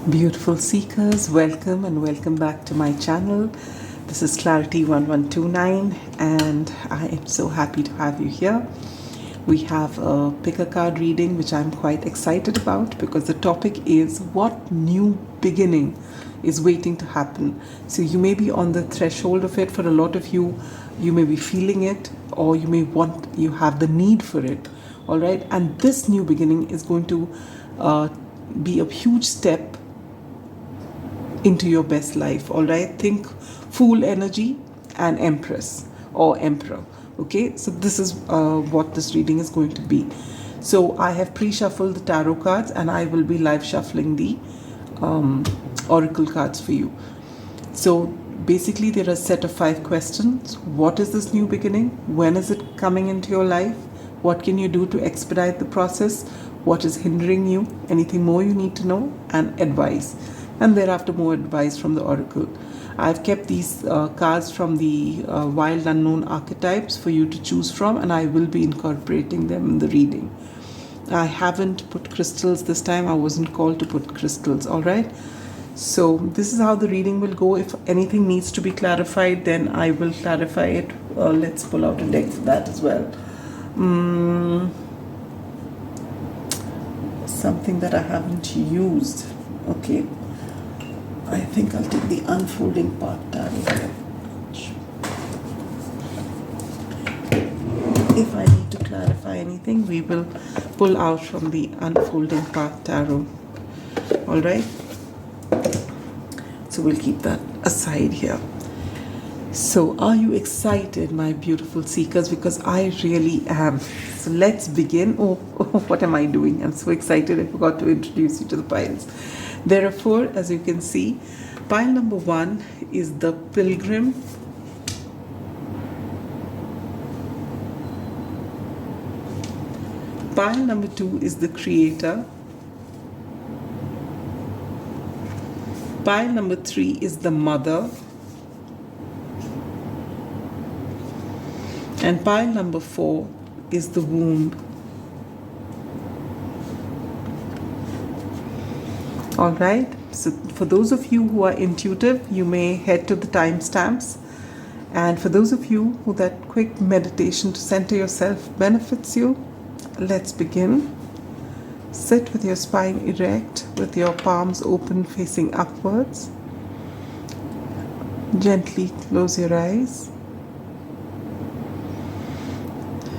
Beautiful seekers, welcome and welcome back to my channel. This is Clarity 1129 and I am so happy to have you here. We have a pick a card reading which I'm quite excited about because the topic is what new beginning is waiting to happen. So you may be on the threshold of it. For a lot of you, you may be feeling it, or you have the need for it. All right, and this new beginning is going to be a huge step into your best life. All right, think Fool energy and Empress or Emperor. Okay, so this is what this reading is going to be. So I have pre-shuffled the tarot cards and I will be live shuffling the oracle cards for you. So basically there are a set of 5 questions. What is this new beginning? When is it coming into your life? What can you do to expedite the process? What is hindering you? Anything more you need to know? And advice. And thereafter more advice from the oracle. I've kept these cards from the wild unknown archetypes for you to choose from, and I will be incorporating them in the reading. I haven't put crystals this time. I wasn't called to put crystals. All right, so this is how the reading will go. If anything needs to be clarified, then I will clarify it. Let's pull out a deck for that as well. Something that I haven't used. Okay, I think I'll take the unfolding part tarot here. If I need to clarify anything, we will pull out from the unfolding part tarot. All right, so we'll keep that aside here. So are you excited, my beautiful seekers? Because I really am. So let's begin. Oh, what am I doing? I'm so excited I forgot to introduce you to the piles. There are 4, as you can see. Pile number 1 is the Pilgrim. Pile number 2 is the Creator. Pile number 3 is the Mother. And pile number 4 is the Womb. All right, so for those of you who are intuitive, you may head to the timestamps. And for those of you who that quick meditation to center yourself benefits you, let's begin. Sit with your spine erect, with your palms open facing upwards. Gently close your eyes.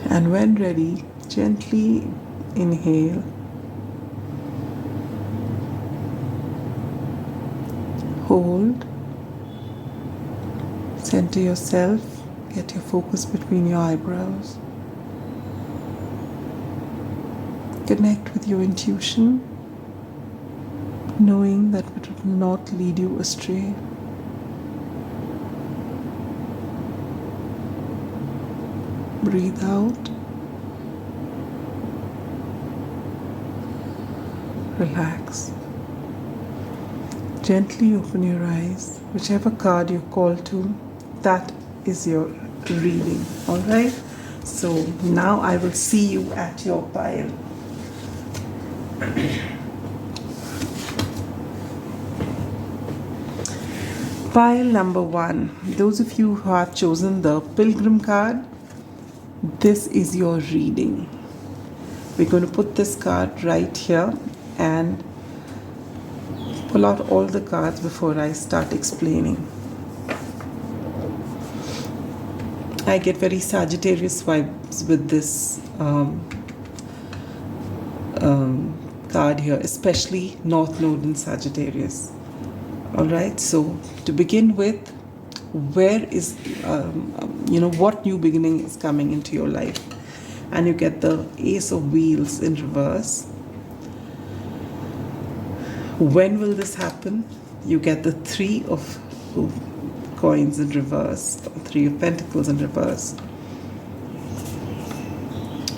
And when ready, gently inhale. Hold. Center yourself. Get your focus between your eyebrows. Connect with your intuition, knowing that it will not lead you astray. Breathe out. Relax. Gently open your eyes. Whichever card you're called to, that is your reading. All right? So now I will see you at your pile. Pile number 1. Those of you who have chosen the Pilgrim card, this is your reading. We're going to put this card right here and pull out all the cards before I start explaining. I get very Sagittarius vibes with this card here, especially North Node in Sagittarius. Alright, so to begin with, where is, what new beginning is coming into your life? And you get the Ace of Wheels in reverse. When will this happen? You get the 3 of coins in reverse, 3 of Pentacles in reverse.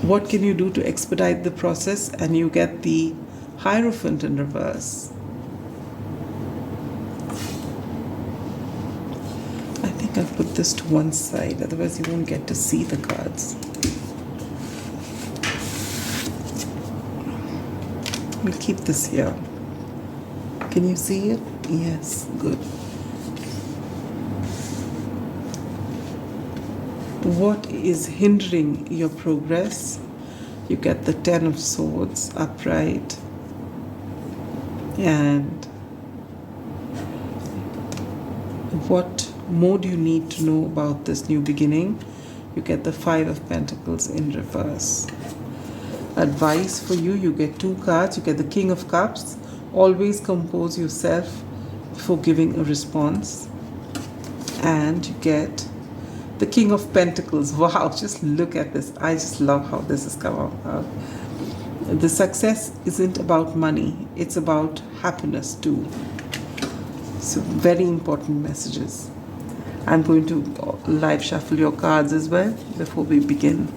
What can you do to expedite the process? And you get the Hierophant in reverse. I think I'll put this to one side, otherwise you won't get to see the cards. We'll keep this here. Can you see it? Yes, good. What is hindering your progress? You get the Ten of Swords upright. And what more do you need to know about this new beginning? You get the Five of Pentacles in reverse. Advice for you, you get two cards. You get the King of Cups. Always compose yourself before giving a response. And you get the King of Pentacles. Wow, just look at this. I just love how this has come out. The success isn't about money. It's about happiness too. So very important messages. I'm going to live shuffle your cards as well before we begin.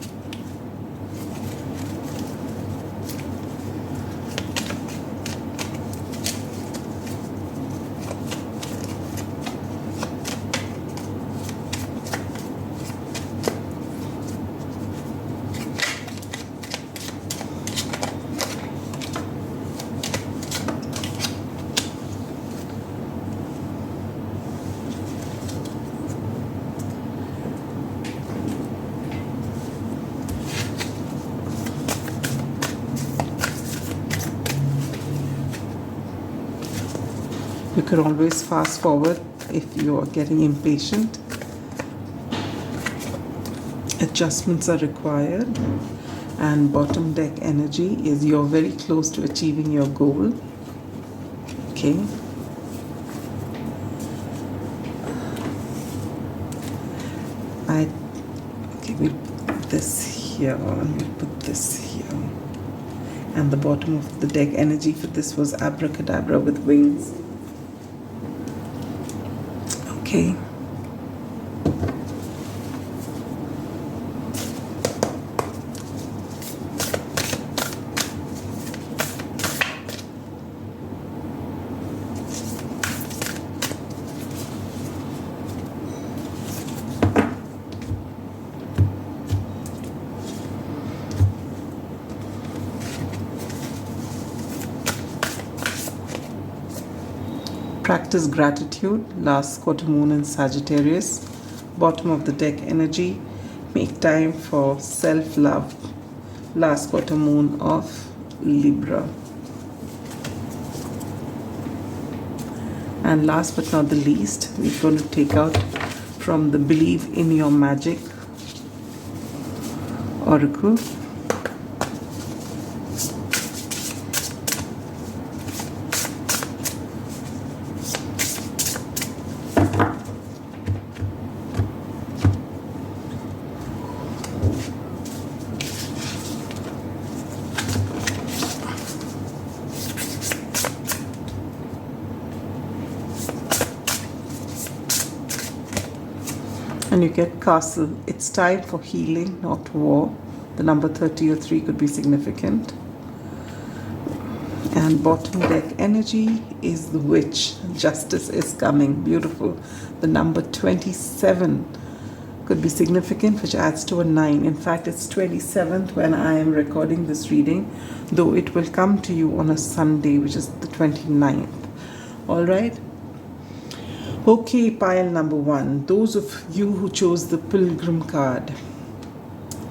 You can always fast forward if you are getting impatient. Adjustments are required. And bottom deck energy is you're very close to achieving your goal. Okay. Okay, we'll put this here and we'll put this here. And the bottom of the deck energy for this was abracadabra with wings. Okay. Practice gratitude, last quarter moon in Sagittarius. Bottom of the deck energy, make time for self-love, last quarter moon of Libra. And last but not the least, we're going to take out from the Believe in Your Magic Oracle. And you get Castle. It's time for healing, not war. The number 30 or 3 could be significant. And bottom deck energy is the Witch. Justice is coming. Beautiful. The number 27 could be significant, which adds to a 9. In fact, it's 27th when I am recording this reading, though it will come to you on a Sunday, which is the 29th. All right. Okay, pile number 1. Those of you who chose the Pilgrim card,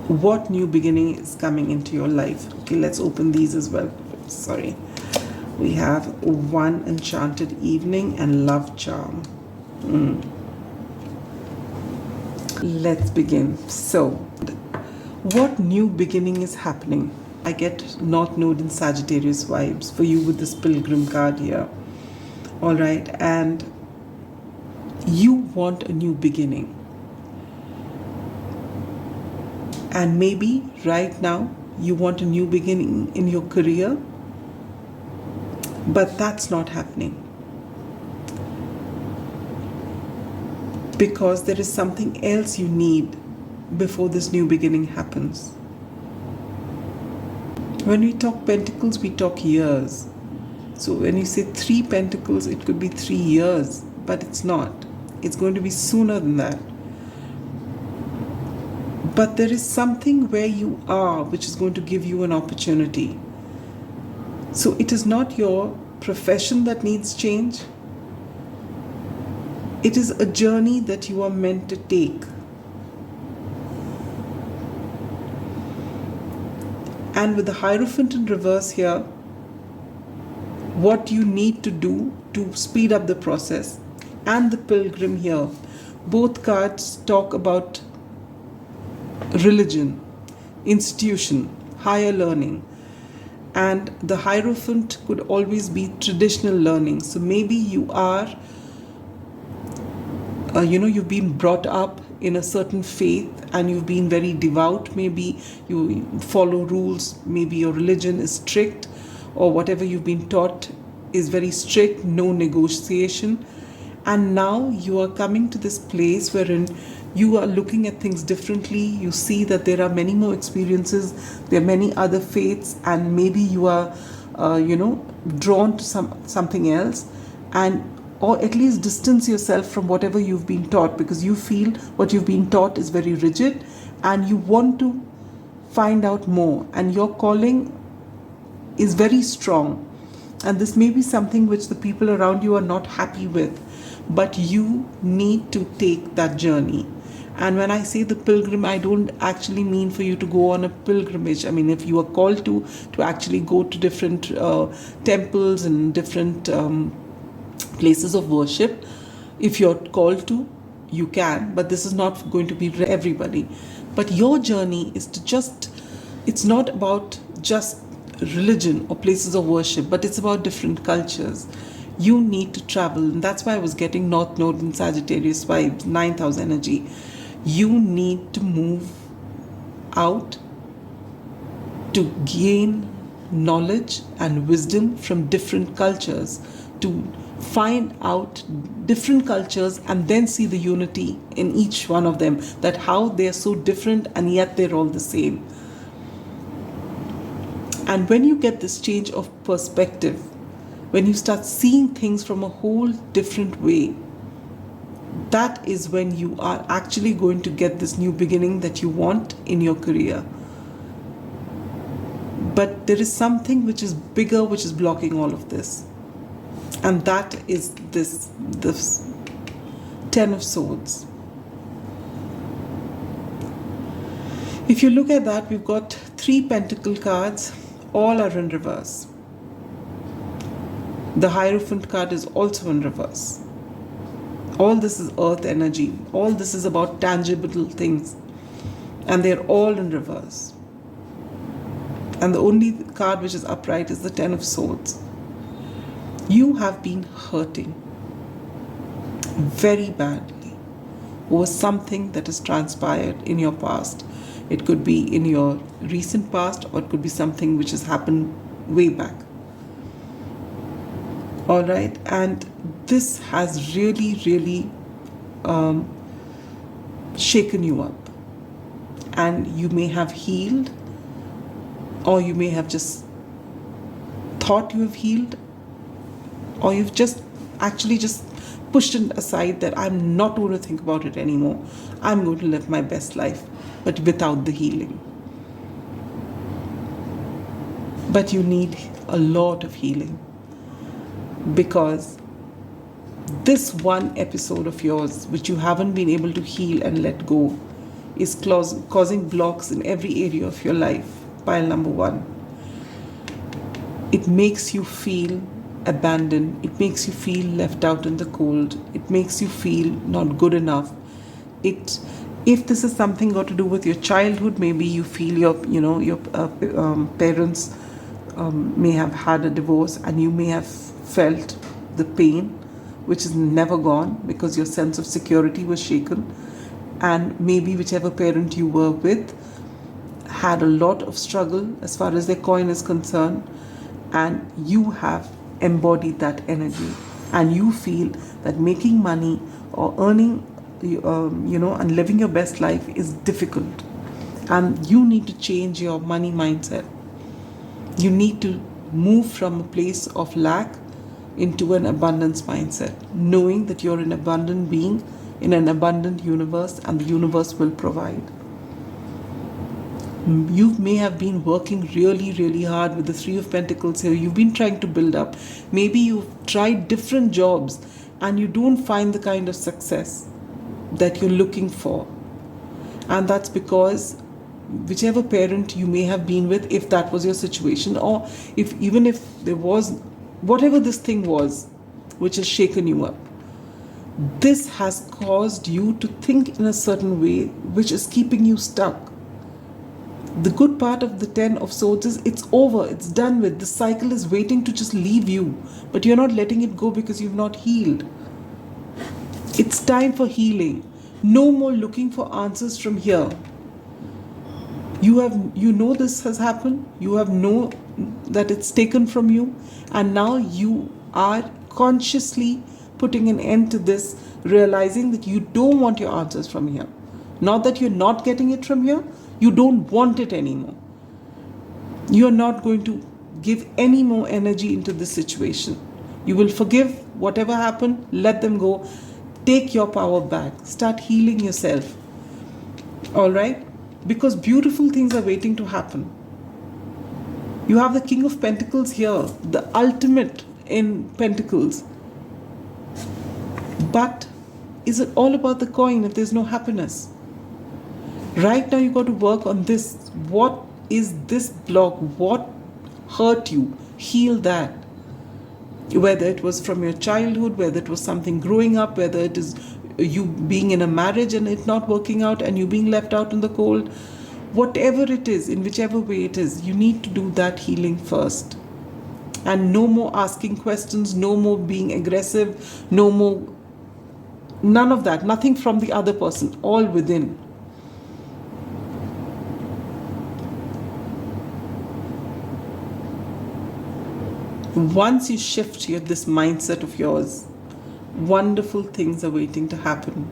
what new beginning is coming into your life? Okay, let's open these as well. Sorry. We have One Enchanted Evening and Love Charm. Let's begin. So, what new beginning is happening? I get North Node in Sagittarius vibes for you with this Pilgrim card here. All right, and you want a new beginning. And maybe right now you want a new beginning in your career, but that's not happening because there is something else you need before this new beginning happens. When we talk pentacles, we talk years. So when you say 3 pentacles, it could be 3 years, but it's not. It's going to be sooner than that. But there is something where you are which is going to give you an opportunity. So it is not your profession that needs change. It is a journey that you are meant to take. And with the Hierophant in reverse here, what you need to do to speed up the process, and the Pilgrim here, both cards talk about religion, institution, higher learning. And the Hierophant could always be traditional learning. So maybe you are, you've been brought up in a certain faith and you've been very devout. Maybe you follow rules. Maybe your religion is strict, or whatever you've been taught is very strict, no negotiation. And now you are coming to this place wherein you are looking at things differently. You see that there are many more experiences, there are many other faiths, and maybe you are, drawn to something else, and or at least distance yourself from whatever you've been taught, because you feel what you've been taught is very rigid, and you want to find out more, and your calling is very strong. And this may be something which the people around you are not happy with, but you need to take that journey. And when I say the pilgrim, I don't actually mean for you to go on a pilgrimage. I mean, if you are called to actually go to different temples and different places of worship, if you're called to, you can, but this is not going to be for everybody. But your journey is to it's not about just religion or places of worship, but it's about different cultures. You need to travel, and that's why I was getting North Node and Sagittarius vibes, 9th house energy. You need to move out to gain knowledge and wisdom from different cultures, to find out different cultures and then see the unity in each one of them, that how they are so different and yet they're all the same. And when you get this change of perspective, when you start seeing things from a whole different way, that is when you are actually going to get this new beginning that you want in your career. But there is something which is bigger, which is blocking all of this. And that is this 10 of Swords. If you look at that, we've got 3 Pentacle cards, all are in reverse. The Hierophant card is also in reverse. All this is earth energy. All this is about tangible things. And they're all in reverse. And the only card which is upright is the 10 of Swords. You have been hurting very badly over something that has transpired in your past. It could be in your recent past, or it could be something which has happened way back. All right, and this has really, really shaken you up. And you may have healed, or you may have just thought you have healed, or you've just pushed it aside, that I'm not going to think about it anymore. I'm going to live my best life, but without the healing. But you need a lot of healing, because this one episode of yours which you haven't been able to heal and let go is causing blocks in every area of your life. Pile number 1. It makes you feel abandoned. It makes you feel left out in the cold. It makes you feel not good enough. If this is something got to do with your childhood, maybe you feel your parents may have had a divorce, and you may have felt the pain which is never gone because your sense of security was shaken. And maybe whichever parent you were with had a lot of struggle as far as their coin is concerned, and you have embodied that energy, and you feel that making money or earning and living your best life is difficult, and you need to change your money mindset. You need to move from a place of lack into an abundance mindset, knowing that you're an abundant being in an abundant universe, and the universe will provide. You may have been working really, really hard with the Three of Pentacles here. You've been trying to build up. Maybe you've tried different jobs and you don't find the kind of success that you're looking for. And that's because whichever parent you may have been with, if that was your situation, or even if there was whatever this thing was which has shaken you up, this has caused you to think in a certain way which is keeping you stuck. The good part of the Ten of Swords is it's over, it's done with. The cycle is waiting to just leave you, but you're not letting it go because you've not healed. It's time for healing. No more looking for answers from here. You know this has happened. You have know that it's taken from you, and now you are consciously putting an end to this, realizing that you don't want your answers from here. Not that you're not getting it from here, you don't want it anymore. You're not going to give any more energy into this situation. You will forgive whatever happened, let them go. Take your power back. Start healing yourself. All right? Because beautiful things are waiting to happen. You have the King of Pentacles here, the ultimate in Pentacles. But is it all about the coin if there's no happiness? Right now you got to work on this. What is this block? What hurt you? Heal that. Whether it was from your childhood, whether it was something growing up, whether it is you being in a marriage and it not working out and you being left out in the cold, whatever it is, in whichever way it is, you need to do that healing first. And no more asking questions, no more being aggressive, none of that, nothing from the other person, all within. Once you shift this mindset of yours, wonderful things are waiting to happen.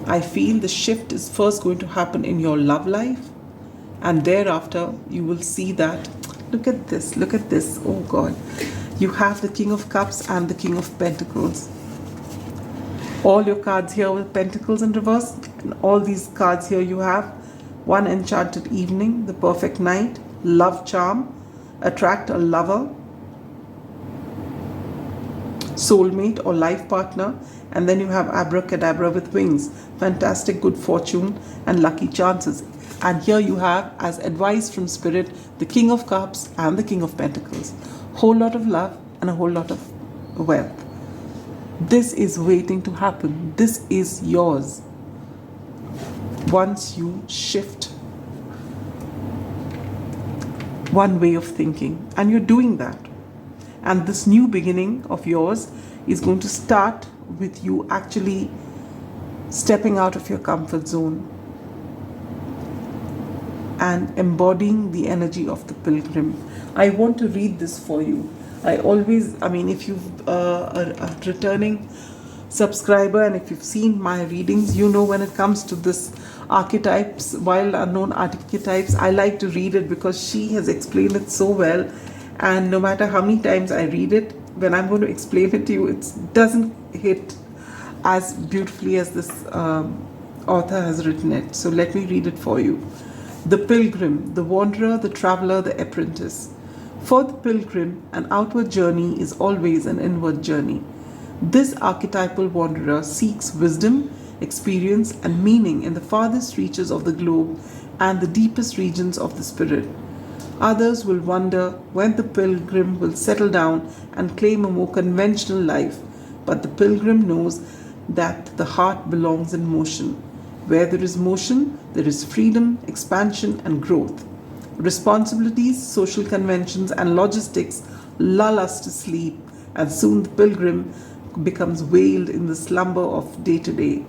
I feel the shift is first going to happen in your love life, and thereafter you will see that. Look at this, oh God. You have the King of Cups and the King of Pentacles. All your cards here with Pentacles in reverse, and all these cards here you have one enchanted evening, the perfect night, love charm, attract a lover, soulmate or life partner, and then you have abracadabra with wings, fantastic good fortune and lucky chances. And here you have, as advice from Spirit, the King of Cups and the King of Pentacles. Whole lot of love and a whole lot of wealth. This is waiting to happen. This is yours. Once you shift one way of thinking, and you're doing that. And this new beginning of yours is going to start with you actually stepping out of your comfort zone and embodying the energy of the pilgrim. I want to read this for you. If you've a returning subscriber and if you've seen my readings, you know when it comes to this archetypes, wild unknown archetypes, I like to read it because she has explained it so well. And no matter how many times I read it, when I'm going to explain it to you, it doesn't hit as beautifully as this author has written it. So let me read it for you. The pilgrim, the wanderer, the traveler, the apprentice. For the pilgrim, an outward journey is always an inward journey. This archetypal wanderer seeks wisdom, experience, and meaning in the farthest reaches of the globe and the deepest regions of the spirit. Others will wonder when the pilgrim will settle down and claim a more conventional life, but the pilgrim knows that the heart belongs in motion. Where there is motion, there is freedom, expansion, and growth. Responsibilities, social conventions, and logistics lull us to sleep, and soon the pilgrim becomes veiled in the slumber of day-to-day.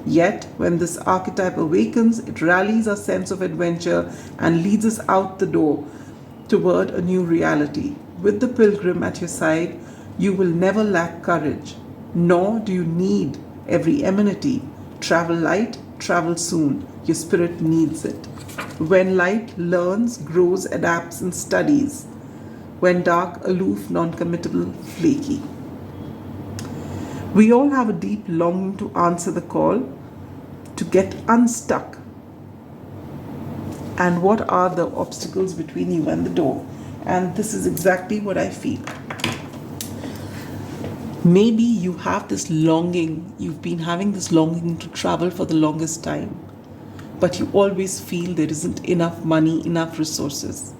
Yet, when this archetype awakens, it rallies our sense of adventure and leads us out the door toward a new reality. With the pilgrim at your side, you will never lack courage, nor do you need every amenity. Travel light, travel soon. Your spirit needs it. When light, learns, grows, adapts, and studies. When dark, aloof, non-committable, flaky. We all have a deep longing to answer the call, to get unstuck, And what are the obstacles between you and the door? And this is exactly what I feel. Maybe you have this longing, you've been having this longing to travel for the longest time, but you always feel there isn't enough money, enough resources.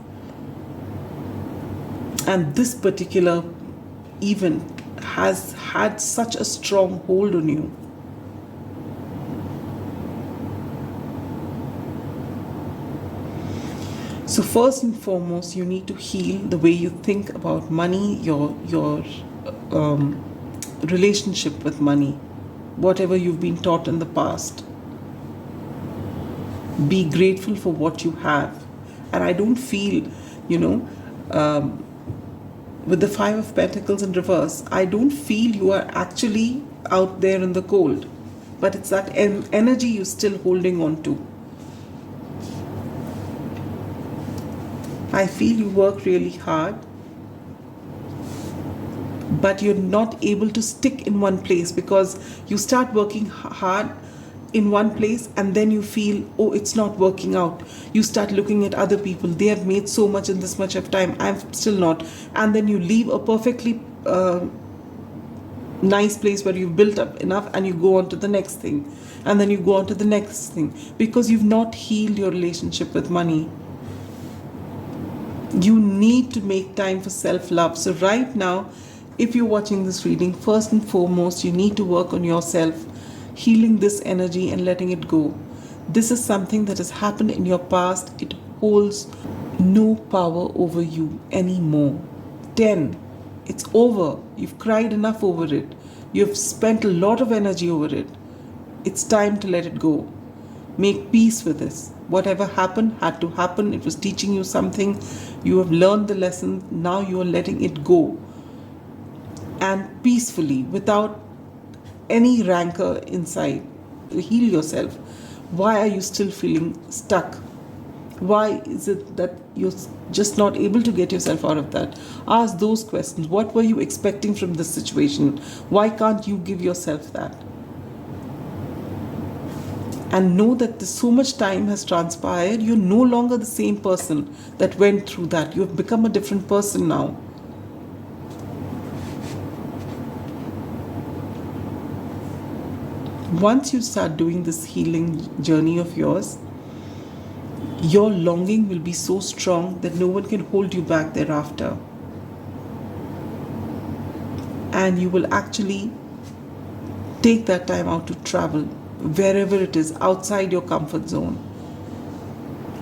And this particular event has had such a strong hold on you. So first and foremost, you need to heal the way you think about money, your relationship with money, whatever you've been taught in the past. Be grateful for what you have. And I don't feel, with the Five of Pentacles in reverse, I don't feel you are actually out there in the cold, but it's that energy you're still holding on to. I feel you work really hard, but you're not able to stick in one place, because you start working hard in one place and then you feel, oh, it's not working out. You start looking at other people. They have made so much in this much of time. I'm still not. And then you leave a perfectly nice place where you've built up enough, and you go on to the next thing. And then you go on to the next thing, because you've not healed your relationship with money. You need to make time for self-love. So right now, if you're watching this reading, first and foremost, you need to work on yourself, healing this energy and letting it go. This is something that has happened in your past. It holds no power over you anymore. 10. It's over. You've cried enough over it. You've spent a lot of energy over it. It's time to let it go. Make peace with this. Whatever happened had to happen. It was teaching you something. You have learned the lesson. Now you are letting it go. And peacefully, without any rancor inside. Heal yourself. Why are you still feeling stuck? Why is it that you're just not able to get yourself out of that? Ask those questions. What were you expecting from this situation? Why can't you give yourself that? And know that so much time has transpired. You're no longer the same person that went through that. You've become a different person now. Once you start doing this healing journey of yours, your longing will be so strong that no one can hold you back thereafter. And you will actually take that time out to travel, wherever it is, outside your comfort zone.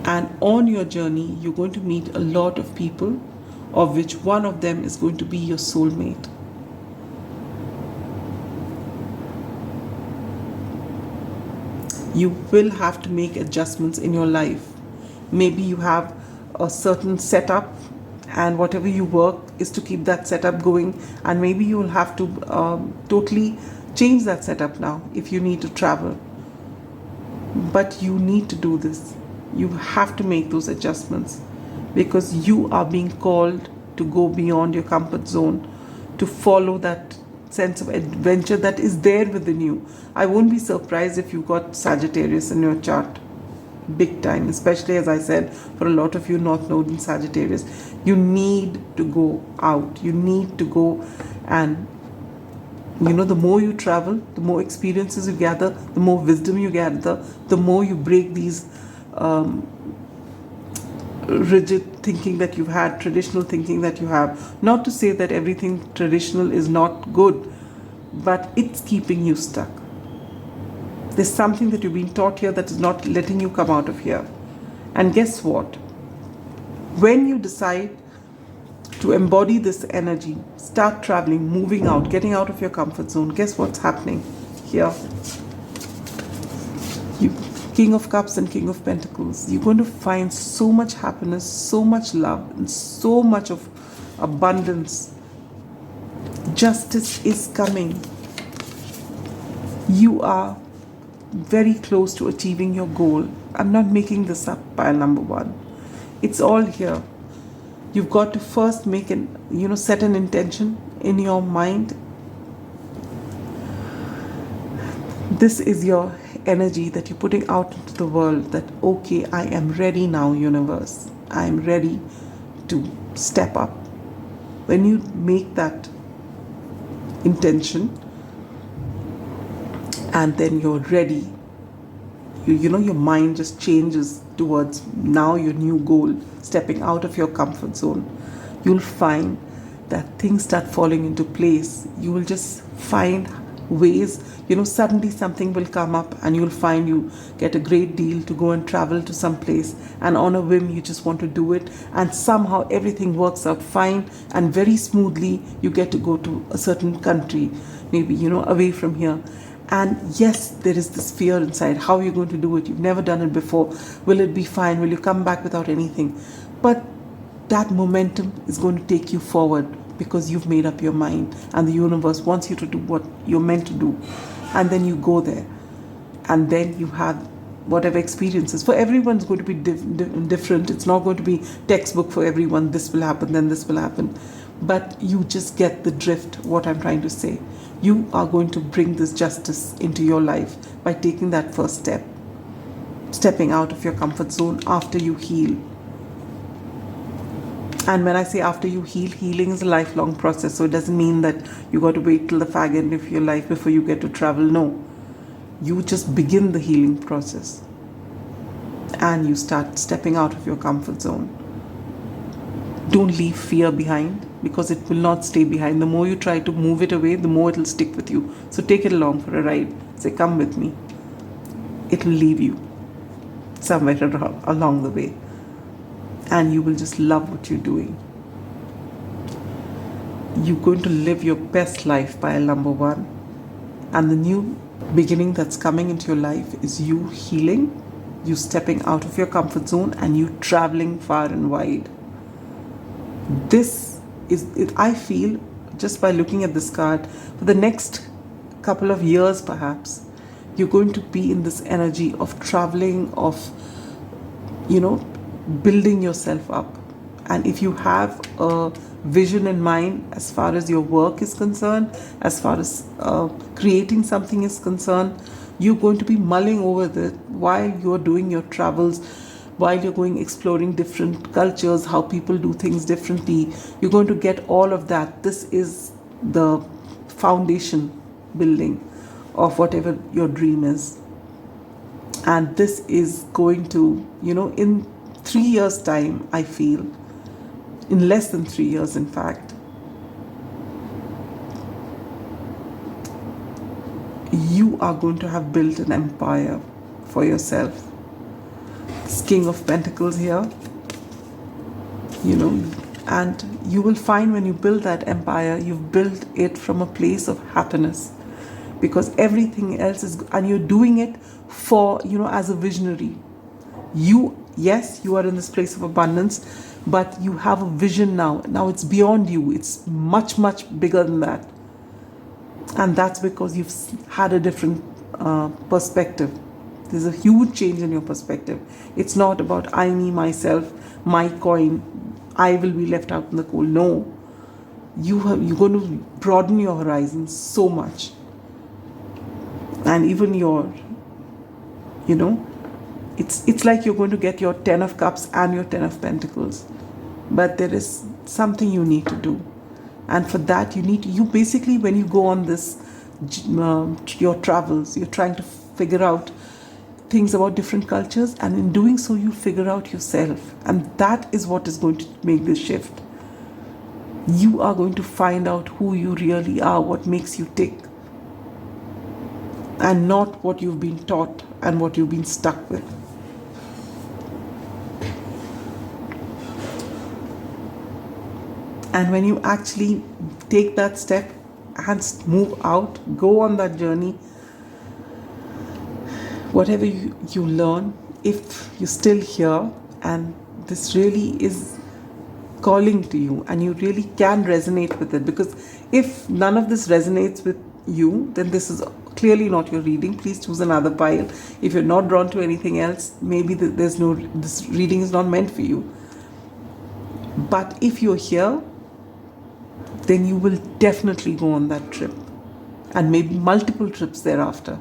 And on your journey, you're going to meet a lot of people, of which one of them is going to be your soulmate. You will have to make adjustments in your life. Maybe you have a certain setup, and whatever you work is to keep that setup going, and maybe you will have to totally change that setup now if you need to travel. But you need to do this. You have to make those adjustments, because you are being called to go beyond your comfort zone, to follow that sense of adventure that is there within you. I won't be surprised if you got Sagittarius in your chart. Big time, especially, as I said, for a lot of you North Node in Sagittarius. You need to go out. You need to go, and the more you travel, the more experiences you gather, the more wisdom you gather, the more you break these rigid thinking that you've had, traditional thinking that you have. Not to say that everything traditional is not good, but it's keeping you stuck. There's something that you've been taught here that is not letting you come out of here. And guess what? When you decide to embody this energy, start traveling, moving out, getting out of your comfort zone, guess what's happening here? You, King of Cups and King of Pentacles, you're going to find so much happiness, so much love, and so much of abundance. Justice is coming. You are very close to achieving your goal. I'm not making this up, pile number one. It's all here. You've got to first set an intention in your mind. This is your energy that you're putting out into the world, that okay, I am ready now, universe. I am ready to step up. When you make that intention and then you're ready, your mind just changes towards now your new goal, stepping out of your comfort zone. You'll find that things start falling into place. You will just find ways, suddenly something will come up and you'll find you get a great deal to go and travel to some place, and on a whim you just want to do it, and somehow everything works out fine and very smoothly. You get to go to a certain country, maybe away from here. And yes, there is this fear inside. How are you going to do it? You've never done it before. Will it be fine? Will you come back without anything? But that momentum is going to take you forward because you've made up your mind and the universe wants you to do what you're meant to do. And then you go there and then you have whatever experiences. For everyone's going to be different. It's not going to be textbook for everyone. This will happen, then this will happen. But you just get the drift, what I'm trying to say. You are going to bring this justice into your life by taking that first step. Stepping out of your comfort zone after you heal. And when I say after you heal, healing is a lifelong process. So it doesn't mean that you got to wait till the fag end of your life before you get to travel. No. You just begin the healing process. And you start stepping out of your comfort zone. Don't leave fear behind, because it will not stay behind. The more you try to move it away, the more it will stick with you. So take it along for a ride. Say, come with me. It will leave you somewhere along the way. And you will just love what you're doing. You're going to live your best life, pile number one. And the new beginning that's coming into your life is you healing, you stepping out of your comfort zone, and you traveling far and wide. This is, I feel, just by looking at this card, for the next couple of years perhaps, you're going to be in this energy of traveling, of, building yourself up. And if you have a vision in mind as far as your work is concerned, as far as creating something is concerned, you're going to be mulling over that while you're doing your travels, while you're going exploring different cultures, how people do things differently. You're going to get all of that. This is the foundation building of whatever your dream is. And this is going to, in 3 years' time, I feel, in less than 3 years, in fact, you are going to have built an empire for yourself. This King of Pentacles here, and you will find when you build that empire, you've built it from a place of happiness, because everything else is, and you're doing it for, as a visionary. Yes, you are in this place of abundance, but you have a vision now. Now it's beyond you. It's much, much bigger than that. And that's because you've had a different perspective. There's a huge change in your perspective. It's not about I, me, myself, my coin, I will be left out in the cold. No. You're going to broaden your horizons so much. And even your, it's like you're going to get your 10 of Cups and your 10 of Pentacles. But there is something you need to do. And for that, you basically, when you go on this, your travels, you're trying to figure out things about different cultures, and in doing so, you figure out yourself. And that is what is going to make this shift. You are going to find out who you really are, what makes you tick, and not what you've been taught and what you've been stuck with. And when you actually take that step and move out, go on that journey, whatever you learn, if you're still here and this really is calling to you and you really can resonate with it, because if none of this resonates with you, then this is clearly not your reading. Please choose another pile. If you're not drawn to anything else, maybe this reading is not meant for you. But if you're here, then you will definitely go on that trip, and maybe multiple trips thereafter.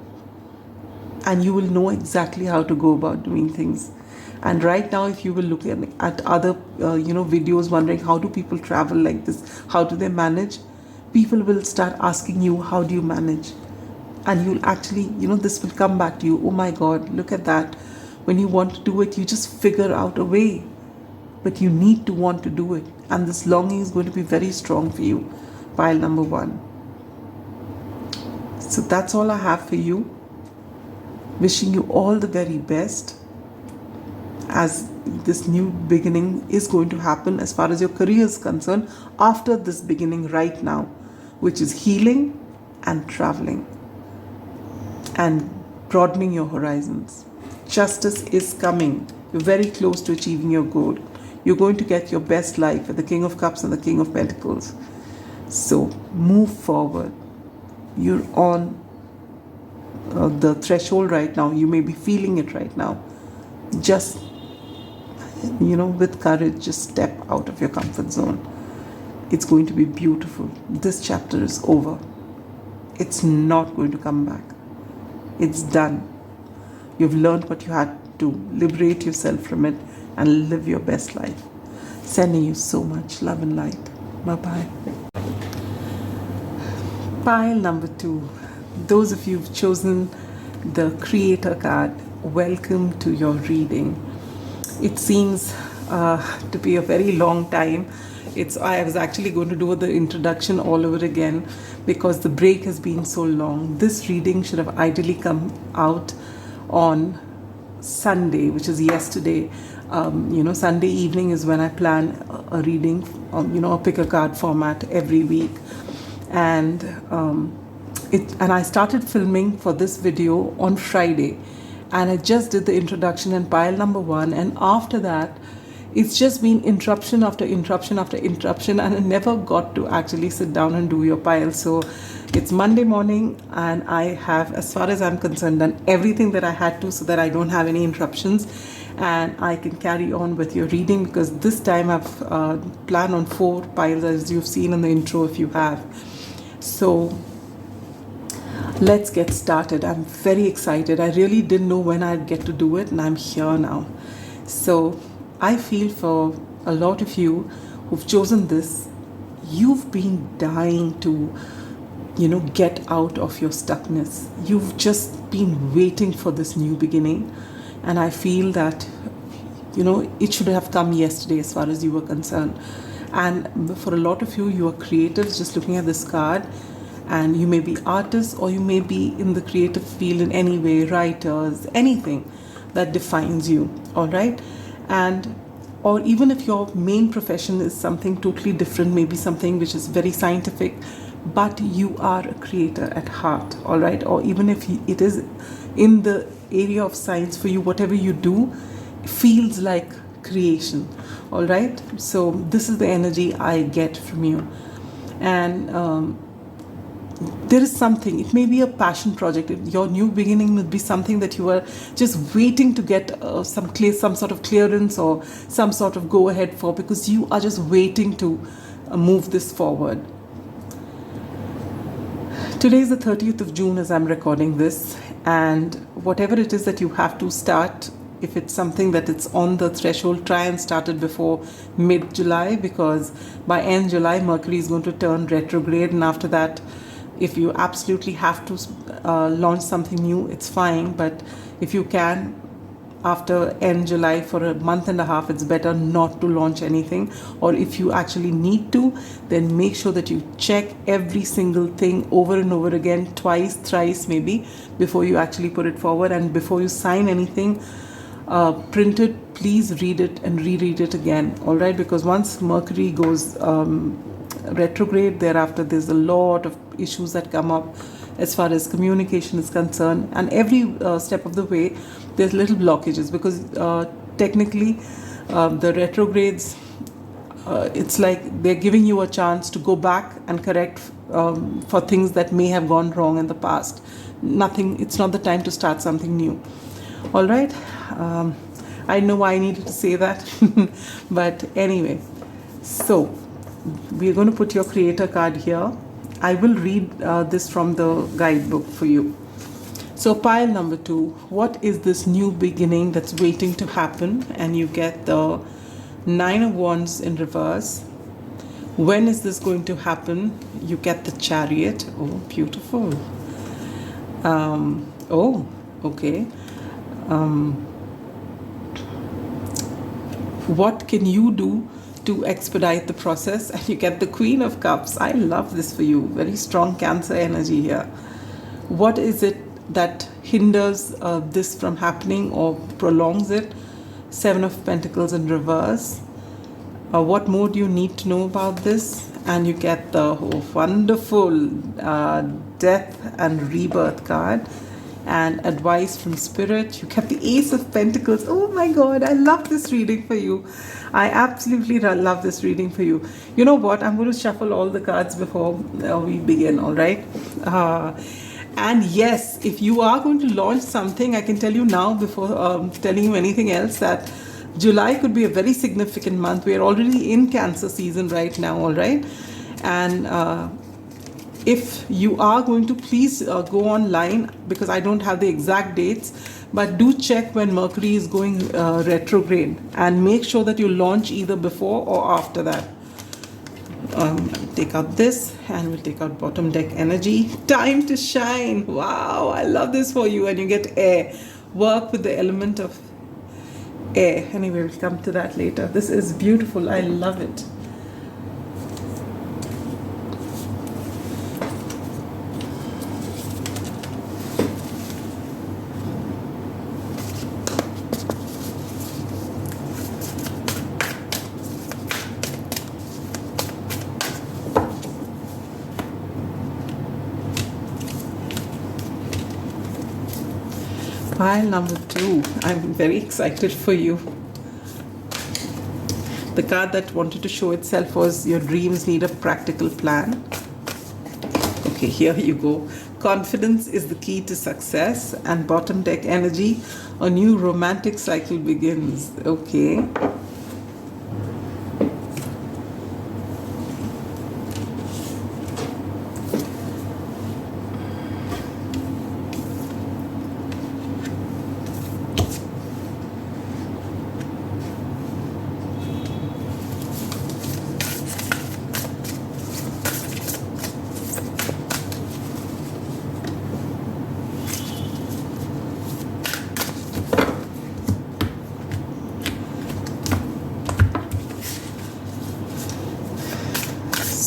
and you will know exactly how to go about doing things. And right now, if you will look at other videos wondering how do people travel like this, how do they manage, people will start asking you, how do you manage? And you'll actually, this will come back to you. Oh my God, look at that. When you want to do it, you just figure out a way. But you need to want to do it. And this longing is going to be very strong for you. Pile number 1. So that's all I have for you. Wishing you all the very best as this new beginning is going to happen as far as your career is concerned after this beginning right now, which is healing and traveling and broadening your horizons. Justice is coming. You're very close to achieving your goal. You're going to get your best life with the King of Cups and the King of Pentacles. So move forward. You're on the threshold right now. You may be feeling it right now. Just, with courage, just step out of your comfort zone. It's going to be beautiful. This chapter is over. It's not going to come back. It's done. You've learned what you had to. Liberate yourself from it and live your best life. Sending you so much love and light. Bye-bye. Pile number 2. Those of you who've chosen the Creator card, welcome to your reading. It seems to be a very long time. I was actually going to do the introduction all over again because the break has been so long. This reading should have ideally come out on Sunday, which is yesterday. Sunday evening is when I plan a reading, a pick a card format every week. And I started filming for this video on Friday, and I just did the introduction and pile number 1, and after that it's just been interruption after interruption after interruption, and I never got to actually sit down and do your pile. So it's Monday morning, and I have, as far as I'm concerned, done everything that I had to so that I don't have any interruptions and I can carry on with your reading, because this time I've planned on 4 piles, as you've seen in the intro if you have. So let's get started. I'm very excited. I really didn't know when I'd get to do it, and I'm here now. So I feel for a lot of you who've chosen this, you've been dying to, get out of your stuckness. You've just been waiting for this new beginning. And I feel that, it should have come yesterday as far as you were concerned. And for a lot of you, you are creatives, just looking at this card. And you may be artists, or you may be in the creative field in any way, writers, anything that defines you, all right? Or even if your main profession is something totally different, maybe something which is very scientific, but you are a creator at heart, all right? Or even if it is in the area of science for you, whatever you do feels like creation, all right? So this is the energy I get from you. And there is something, it may be a passion project. Your new beginning would be something that you are just waiting to get some sort of clearance or some sort of go ahead for, because you are just waiting to move this forward. Today is the 30th of June as I'm recording this, and whatever it is that you have to start, if it's something that it's on the threshold, try and start it before mid-July, because by end July Mercury is going to turn retrograde, and after that, if you absolutely have to launch something new, it's fine. But if you can, after end July for a month and a half, it's better not to launch anything. Or if you actually need to, then make sure that you check every single thing over and over again, twice, thrice maybe, before you actually put it forward. And before you sign anything, print it, please read it and reread it again, all right? Because once Mercury goes retrograde, thereafter there's a lot of issues that come up as far as communication is concerned, and every step of the way there's little blockages, because technically the retrogrades, it's like they're giving you a chance to go back and correct for things that may have gone wrong in the past. It's not the time to start something new, all right? I know I needed to say that but anyway, so we're going to put your creator card here. I will read this from the guidebook for you. So pile number 2, what is this new beginning that's waiting to happen? And you get the 9 of Wands in reverse. When is this going to happen? You get the Chariot. Oh, beautiful. Oh, okay. What can you do to expedite the process? And you get the Queen of Cups. I love this for you. Very strong Cancer energy here. What is it that hinders this from happening or prolongs it? 7 of Pentacles in reverse. What more do you need to know about this? And you get the wonderful Death and Rebirth card and advice from Spirit. You get the Ace of Pentacles. Oh my God, I love this reading for you. I absolutely love this reading for you. You know what? I'm going to shuffle all the cards before we begin, all right? And yes, if you are going to launch something, I can tell you now before telling you anything else that July could be a very significant month. We are already in Cancer season right now, all right? And if you are going to, please go online, because I don't have the exact dates, but do check when Mercury is going retrograde and make sure that you launch either before or after that. Take out this and we'll take out bottom deck energy. Time to shine. Wow, I love this for you. And you get air. Work with the element of air. Anyway, we'll come to that later. This is beautiful. I love it. Pile number 2. I'm very excited for you. The card that wanted to show itself was your dreams need a practical plan. Okay, here you go. Confidence is the key to success. And bottom deck energy, a new romantic cycle begins. Okay.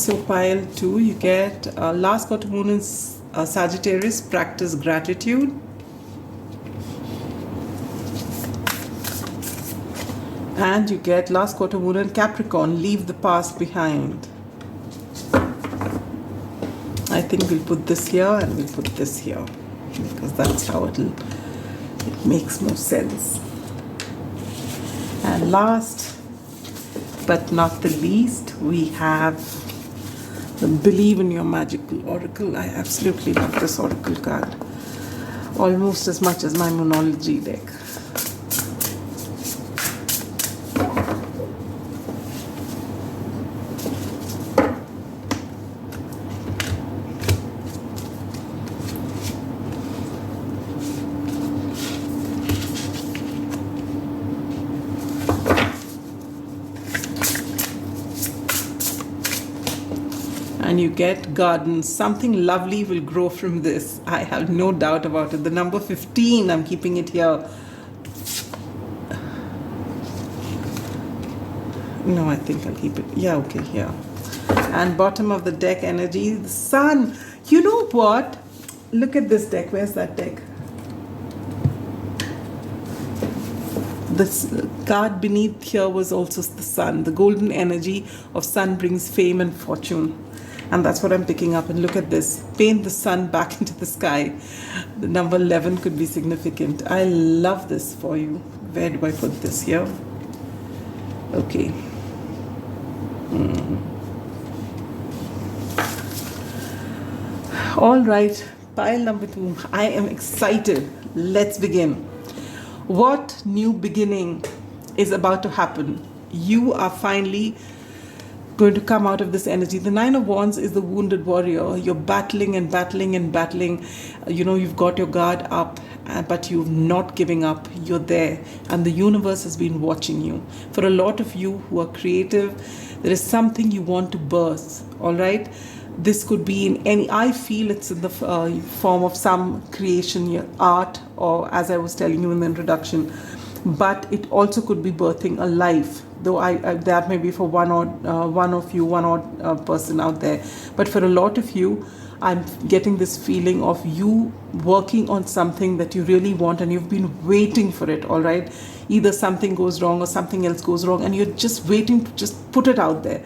So pile 2, you get last quarter moon in Sagittarius, practice gratitude. And you get last quarter moon in Capricorn, leave the past behind. I think we'll put this here and we'll put this here, because that's how it makes more sense. And last but not the least, we have the Believe in Your Magical Oracle. I absolutely love this Oracle card. Almost as much as my Moonology deck. And you get gardens. Something lovely will grow from this. I have no doubt about it. The number 15, I'm keeping it here. No, I think I'll keep it. Yeah, okay, here. And bottom of the deck energy, the sun. You know what? Look at this deck. Where's that deck? This card beneath here was also the sun. The golden energy of sun brings fame and fortune. And that's what I'm picking up. And look at this. Paint the sun back into the sky. The number 11 could be significant. I love this for you. Where do I put this? Here? Okay. All right. Pile number 2. I am excited. Let's begin. What new beginning is about to happen? You are finally going to come out of this energy. The Nine of Wands is the wounded warrior. You're battling and battling and battling. You've got your guard up, but you're not giving up. You're there, and the universe has been watching you. For a lot of you who are creative, there is something you want to birth, all right? This could be in any, I feel it's in the form of some creation, art, or as I was telling you in the introduction, but it also could be birthing a life, though that may be for one odd person out there. But for a lot of you, I'm getting this feeling of you working on something that you really want and you've been waiting for it, all right? Either something goes wrong or something else goes wrong and you're just waiting to just put it out there.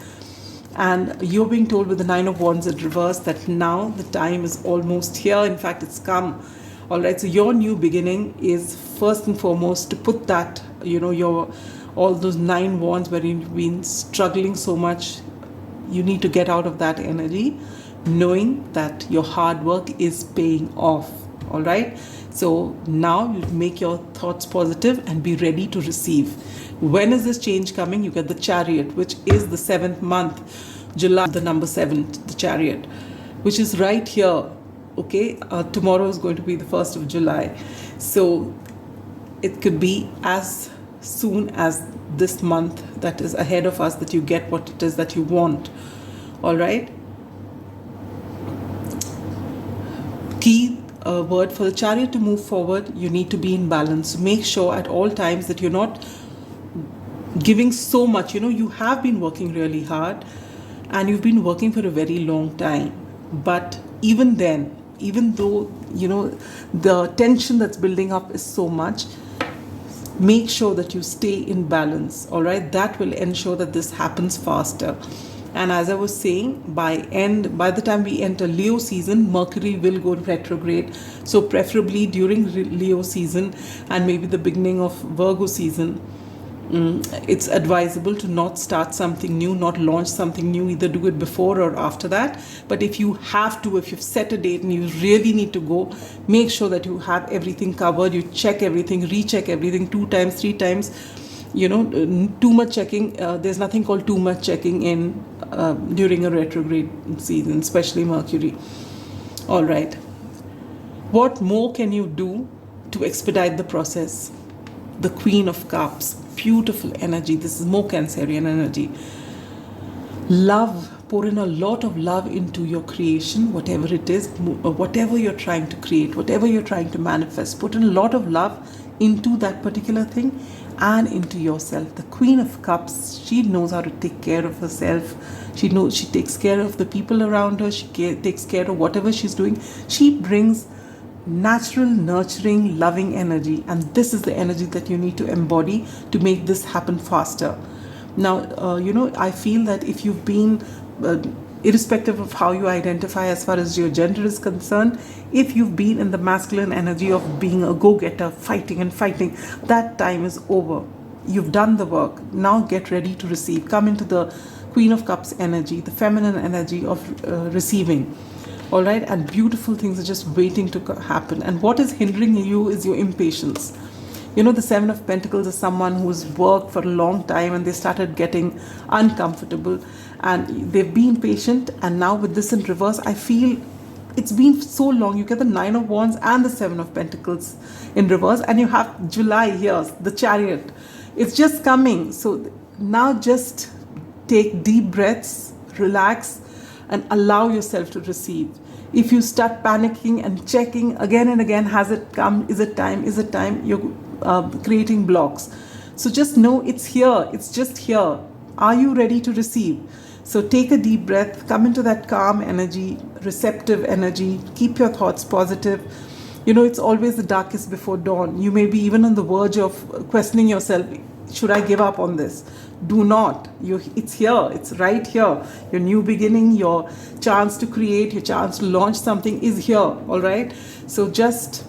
And you're being told with the Nine of Wands in reverse that now the time is almost here. In fact, it's come. All right, so your new beginning is first and foremost to put that, all those 9 wands where you've been struggling so much, you need to get out of that energy, knowing that your hard work is paying off. All right, so now you make your thoughts positive and be ready to receive. When is this change coming? You get the Chariot, which is the 7th month, July, the number 7, the Chariot, which is right here. Okay, tomorrow is going to be the 1st of July. So it could be as soon as this month that is ahead of us that you get what it is that you want. All right. Key word for the Chariot to move forward, you need to be in balance. Make sure at all times that you're not giving so much. You have been working really hard and you've been working for a very long time. But even then, even though, the tension that's building up is so much, make sure that you stay in balance. All right. That will ensure that this happens faster. And as I was saying, by the time we enter Leo season, Mercury will go retrograde. So preferably during Leo season and maybe the beginning of Virgo season, it's advisable to not start something new, not launch something new, either do it before or after that. But if you have to, if you've set a date and you really need to go, make sure that you have everything covered. You check everything, recheck everything 2 times, 3 times. Too much checking, there's nothing called too much checking in during a retrograde season, especially Mercury. All right. What more can you do to expedite the process? The Queen of Cups, beautiful energy. This is more Cancerian energy. Love, pour in a lot of love into your creation, whatever it is, whatever you're trying to create, whatever you're trying to manifest. Put in a lot of love into that particular thing and into yourself. The Queen of Cups, she knows how to take care of herself. She knows, she takes care of the people around her. She takes care of whatever she's doing. She brings natural, nurturing, loving energy, and this is the energy that you need to embody to make this happen faster. Now, I feel that if you've been, irrespective of how you identify as far as your gender is concerned, if you've been in the masculine energy of being a go-getter, fighting and fighting, that time is over. You've done the work. Now get ready to receive. Come into the Queen of Cups energy, the feminine energy of receiving. All right, and beautiful things are just waiting to happen. And what is hindering you is your impatience. The 7 of Pentacles is someone who's worked for a long time and they started getting uncomfortable and they've been patient. And now with this in reverse, I feel it's been so long. You get the 9 of Wands and the 7 of Pentacles in reverse, and you have July here, the Chariot. It's just coming. So now just take deep breaths, relax, and allow yourself to receive. If you start panicking and checking again and again, has it come? Is it time? Is it time? You're creating blocks. So just know it's here. It's just here. Are you ready to receive? So take a deep breath, come into that calm energy, receptive energy, keep your thoughts positive. It's always the darkest before dawn. You may be even on the verge of questioning yourself. Should I give up on this? Do not. It's here. It's right here. Your new beginning, your chance to create, your chance to launch something is here. All right. So just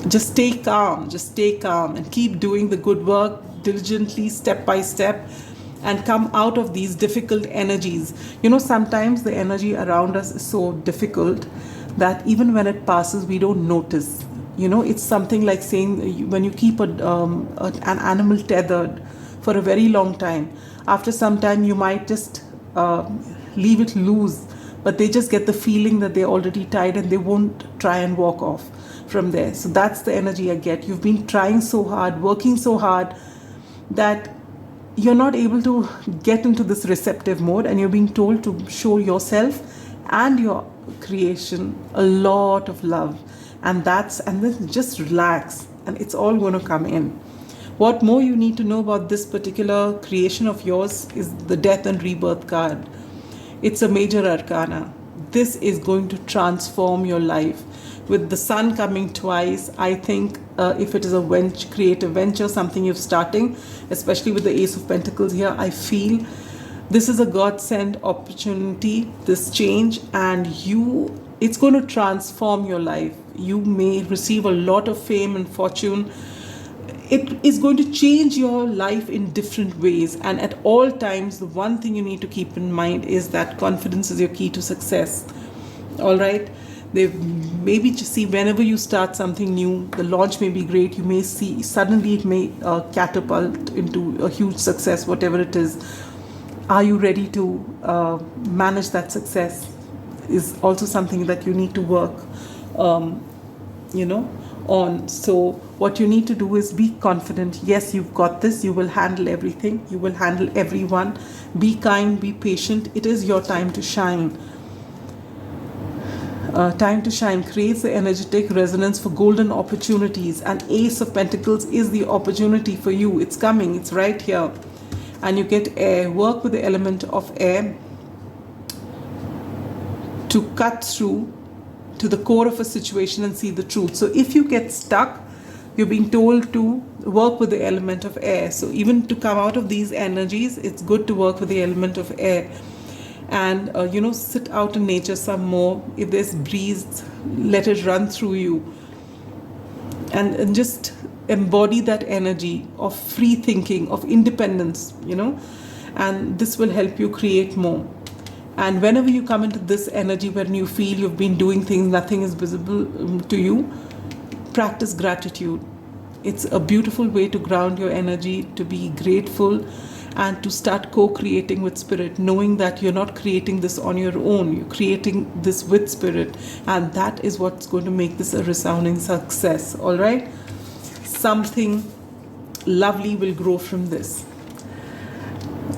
stay calm. Just stay calm and keep doing the good work diligently, step by step, and come out of these difficult energies. Sometimes the energy around us is so difficult that even when it passes, we don't notice. It's something like saying when you keep an animal tethered for a very long time. After some time, you might just leave it loose, but they just get the feeling that they're already tired and they won't try and walk off from there. So that's the energy I get. You've been trying so hard, working so hard, that you're not able to get into this receptive mode, and you're being told to show yourself and your creation a lot of love. And then just relax, and it's all going to come in. What more you need to know about this particular creation of yours is the death and rebirth card. It's a major arcana. This is going to transform your life. With the sun coming twice, I think if it is a creative venture, something you're starting, especially with the Ace of Pentacles here, I feel this is a God-sent opportunity, this change, and it's going to transform your life. You may receive a lot of fame and fortune. It is going to change your life in different ways, and at all times, the one thing you need to keep in mind is that confidence is your key to success. All right? They maybe just see whenever you start something new, the launch may be great. You may see suddenly it may catapult into a huge success, whatever it is. Are you ready to manage that success? Is also something that you need to work, on. So what you need to do is be confident. Yes, you've got this. You will handle everything. You will handle everyone. Be kind. Be patient. It is your time to shine. Time to shine creates the energetic resonance for golden opportunities, and Ace of Pentacles is the opportunity for you. It's coming. It's right here. And you get air. Work with the element of air to cut through to the core of a situation and see the truth. So if you get stuck, you're being told to work with the element of air. So even to come out of these energies, it's good to work with the element of air. And sit out in nature some more. If there's breeze, let it run through you, and just embody that energy of free thinking, of independence, and this will help you create more. And whenever you come into this energy, when you feel you've been doing things, nothing is visible to you, practice gratitude. It's a beautiful way to ground your energy, to be grateful, and to start co-creating with spirit, knowing that you're not creating this on your own, you're creating this with spirit, and that is what's going to make this a resounding success. All right, something lovely will grow from this.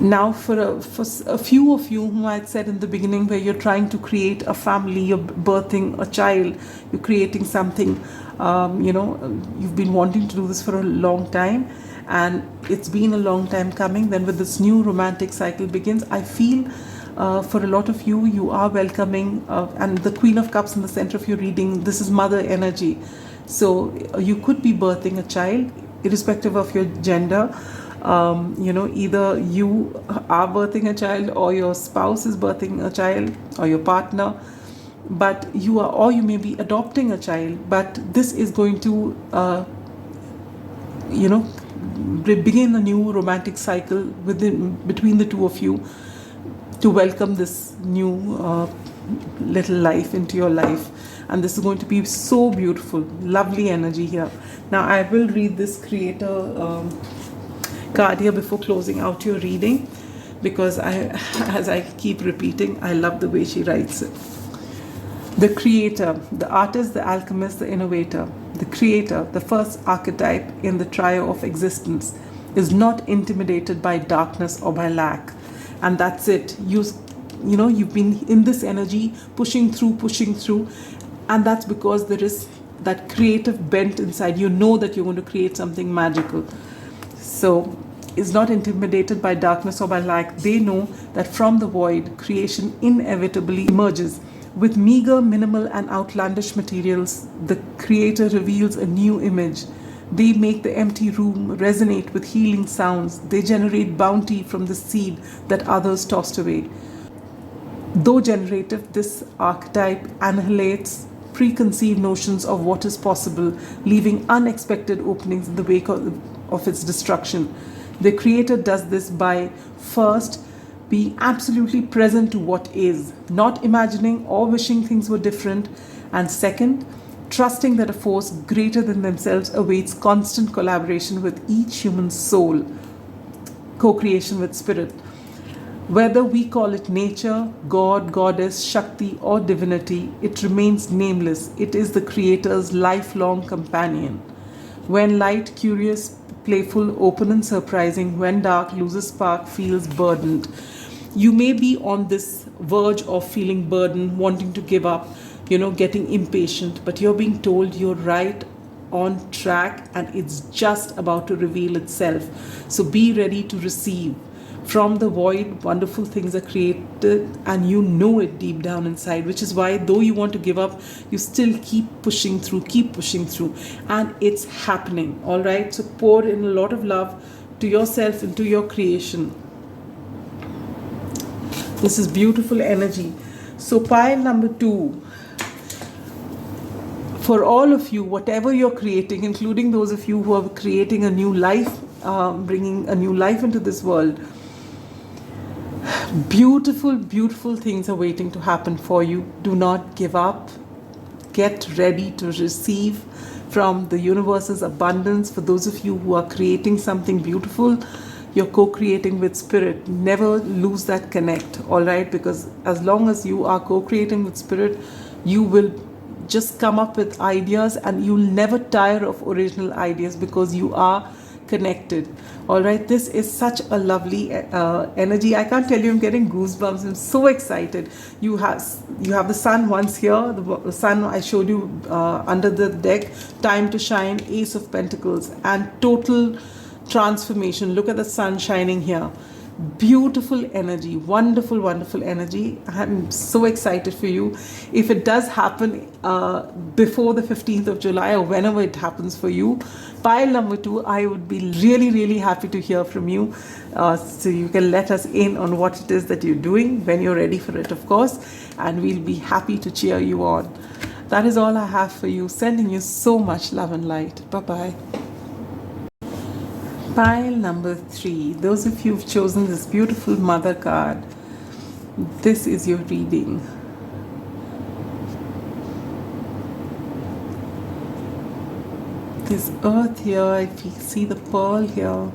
Now for a few of you whom I had said in the beginning, where you're trying to create a family, you're birthing a child, you're creating something, you've been wanting to do this for a long time, and it's been a long time coming. Then with this new romantic cycle begins, I feel for a lot of you, you are welcoming, and the Queen of Cups in the center of your reading, this is mother energy. So you could be birthing a child, irrespective of your gender. Either you are birthing a child, or your spouse is birthing a child, or your partner, but you may be adopting a child. But this is going to begin a new romantic cycle between the two of you, to welcome this new little life into your life. And this is going to be so beautiful, lovely energy here. Now I will read this creator card here before closing out your reading, because as I keep repeating, I love the way she writes it. The creator, the artist, the alchemist, the innovator. The creator, the first archetype in the trio of existence, is not intimidated by darkness or by lack. And that's it. You've been in this energy, pushing through, and that's because there is that creative bent inside. You know that you're going to create something magical. So is not intimidated by darkness or by lack. They know that from the void, creation inevitably emerges. With meager, minimal, and outlandish materials, the creator reveals a new image. They make the empty room resonate with healing sounds. They generate bounty from the seed that others tossed away. Though generative, this archetype annihilates preconceived notions of what is possible, leaving unexpected openings in the wake of its destruction. The creator does this by first being absolutely present to what is, not imagining or wishing things were different, and second, trusting that a force greater than themselves awaits constant collaboration with each human soul. co-creation with spirit. Whether we call it nature, God, goddess, Shakti, or divinity, it remains nameless. It is the Creator's lifelong companion. When light, curious, playful, open and surprising, when dark, loses spark, feels burdened. You may be on this verge of feeling burdened, wanting to give up, getting impatient, but you're being told you're right on track and it's just about to reveal itself. So be ready to receive. From the void, wonderful things are created, and you know it deep down inside, which is why, though you want to give up, you still keep pushing through, and it's happening. All right, so pour in a lot of love to yourself and to your creation. This is beautiful energy. So pile number 2. For all of you, whatever you're creating, including those of you who are creating a new life, bringing a new life into this world, beautiful, beautiful things are waiting to happen for you. Do not give up. Get ready to receive from the universe's abundance. For those of you who are creating something beautiful, you're co-creating with spirit. Never lose that connect, all right? Because as long as you are co-creating with spirit, you will just come up with ideas, and you'll never tire of original ideas because you are connected. All right, this is such a lovely energy. I can't tell you, I'm getting goosebumps. I'm so excited. You have the sun once here, the sun I showed you under the deck. Time to shine, Ace of Pentacles, and total transformation. Look at the sun shining here. Beautiful energy, wonderful, wonderful energy. I'm so excited for you. If it does happen before the 15th of July or whenever it happens for you, pile number 2, I would be really, really happy to hear from you. So you can let us in on what it is that you're doing when you're ready for it, of course, and we'll be happy to cheer you on. That is all I have for you. Sending you so much love and light. Bye-bye. Pile number 3. Those of you who've chosen this beautiful mother card, this is your reading. This earth here, if you see the pearl here.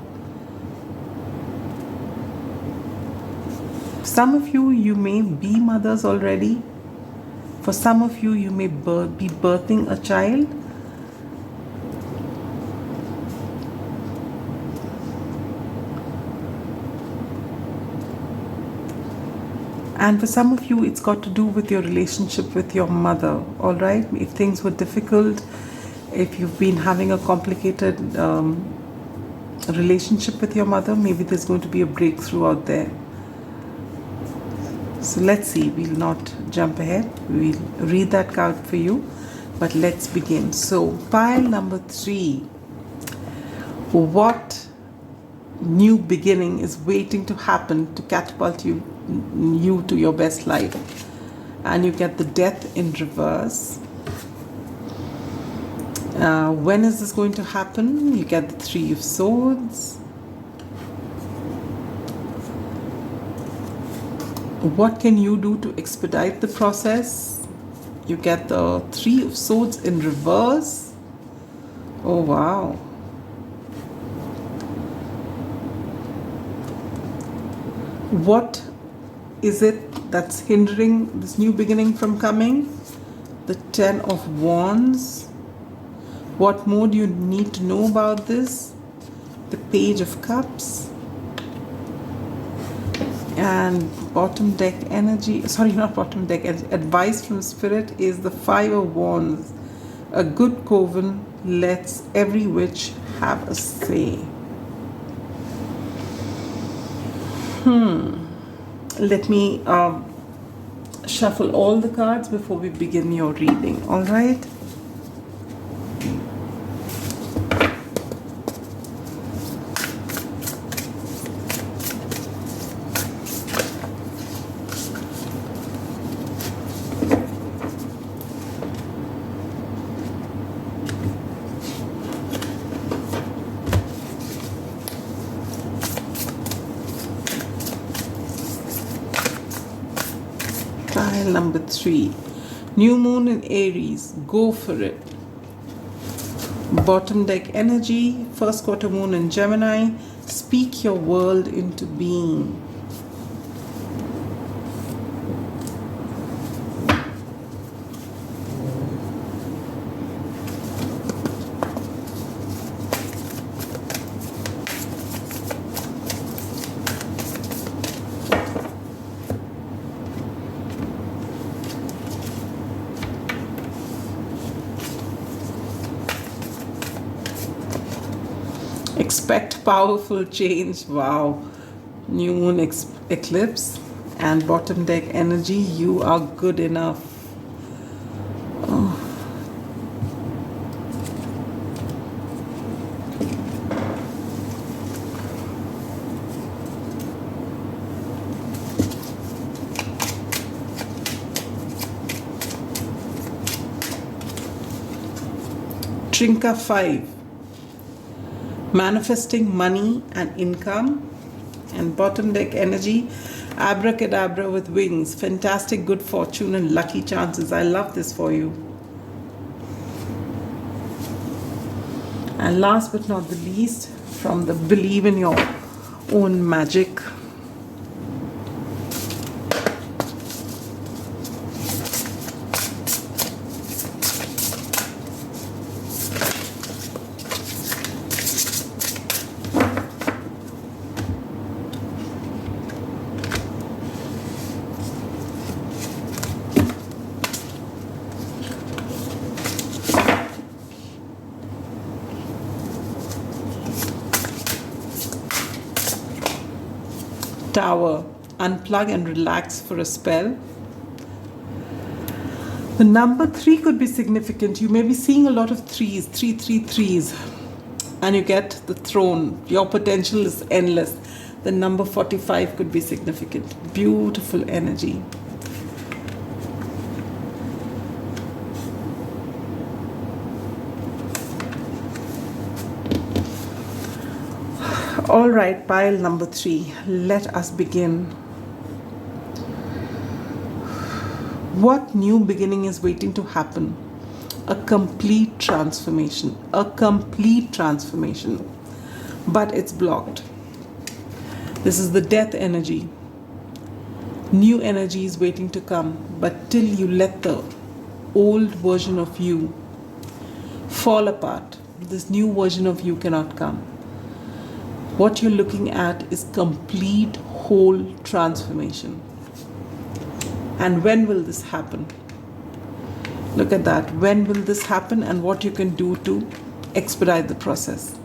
Some of you, you may be mothers already. For some of you, you may be birthing a child. And for some of you, it's got to do with your relationship with your mother, all right? If things were difficult, if you've been having a complicated relationship with your mother, maybe there's going to be a breakthrough out there. So let's see, we'll not jump ahead. We'll read that card for you, but let's begin. So pile number 3. What new beginning is waiting to happen to catapult you to your best life? And you get the Death in reverse. When is this going to happen? You get the 3 of Swords. What can you do to expedite the process? You get the 3 of Swords in reverse. Oh wow. What is it that's hindering this new beginning from coming? The 10 of Wands. What more do you need to know about this? The Page of Cups. And bottom deck energy, sorry, not bottom deck, advice from Spirit is the 5 of Wands. A good coven lets every witch have a say. Let me shuffle all the cards before we begin your reading, all right? Pile number 3. New moon in Aries. Go for it. Bottom deck energy. First quarter moon in Gemini. Speak your world into being. Expect powerful change. Wow. New moon eclipse and bottom deck energy. You are good enough. Oh. Trinka 5. Manifesting money and income. And bottom deck energy, abracadabra with wings, fantastic good fortune and lucky chances. I love this for you. And last but not the least, from the believe in your own magic, Tower, unplug and relax for a spell. The number 3 could be significant. You may be seeing a lot of threes, 3 and you get the throne. Your potential is endless. The number 45 could be significant. Beautiful energy. All right, pile number 3. Let us begin. What new beginning is waiting to happen? A complete transformation. A complete transformation. But it's blocked. This is the death energy. New energy is waiting to come. But till you let the old version of you fall apart, this new version of you cannot come. What you're looking at is complete whole transformation. And when will this happen? Look at that. When will this happen and what you can do to expedite the process?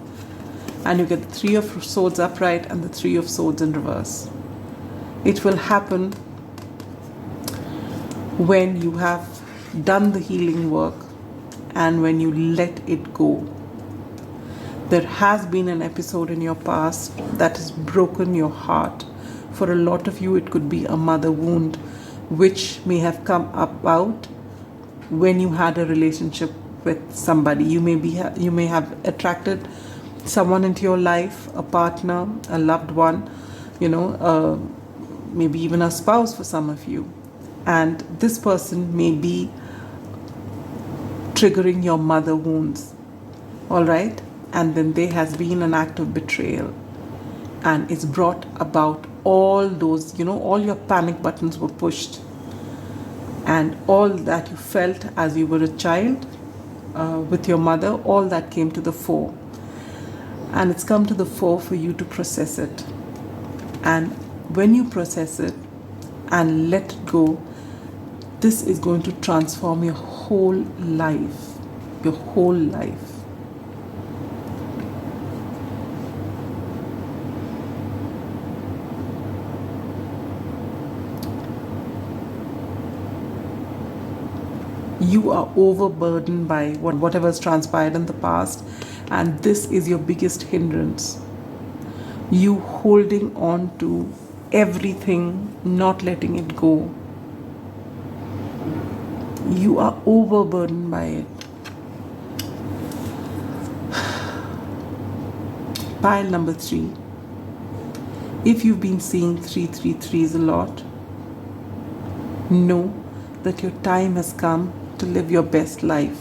And you get the 3 of Swords upright and the 3 of Swords in reverse. It will happen when you have done the healing work and when you let it go. There has been an episode in your past that has broken your heart. For a lot of you, it could be a mother wound, which may have come about when you had a relationship with somebody. You may have attracted someone into your life, a partner, a loved one, maybe even a spouse for some of you. And this person may be triggering your mother wounds. All right? And then there has been an act of betrayal, and it's brought about all those, all your panic buttons were pushed, and all that you felt as you were a child with your mother, all that came to the fore. And it's come to the fore for you to process it. And when you process it and let it go, this is going to transform your whole life. Your whole life. You are overburdened by whatever has transpired in the past, and this is your biggest hindrance. You holding on to everything, not letting it go. You are overburdened by it. Pile number 3. If you've been seeing 333s a lot, know that your time has come to live your best life.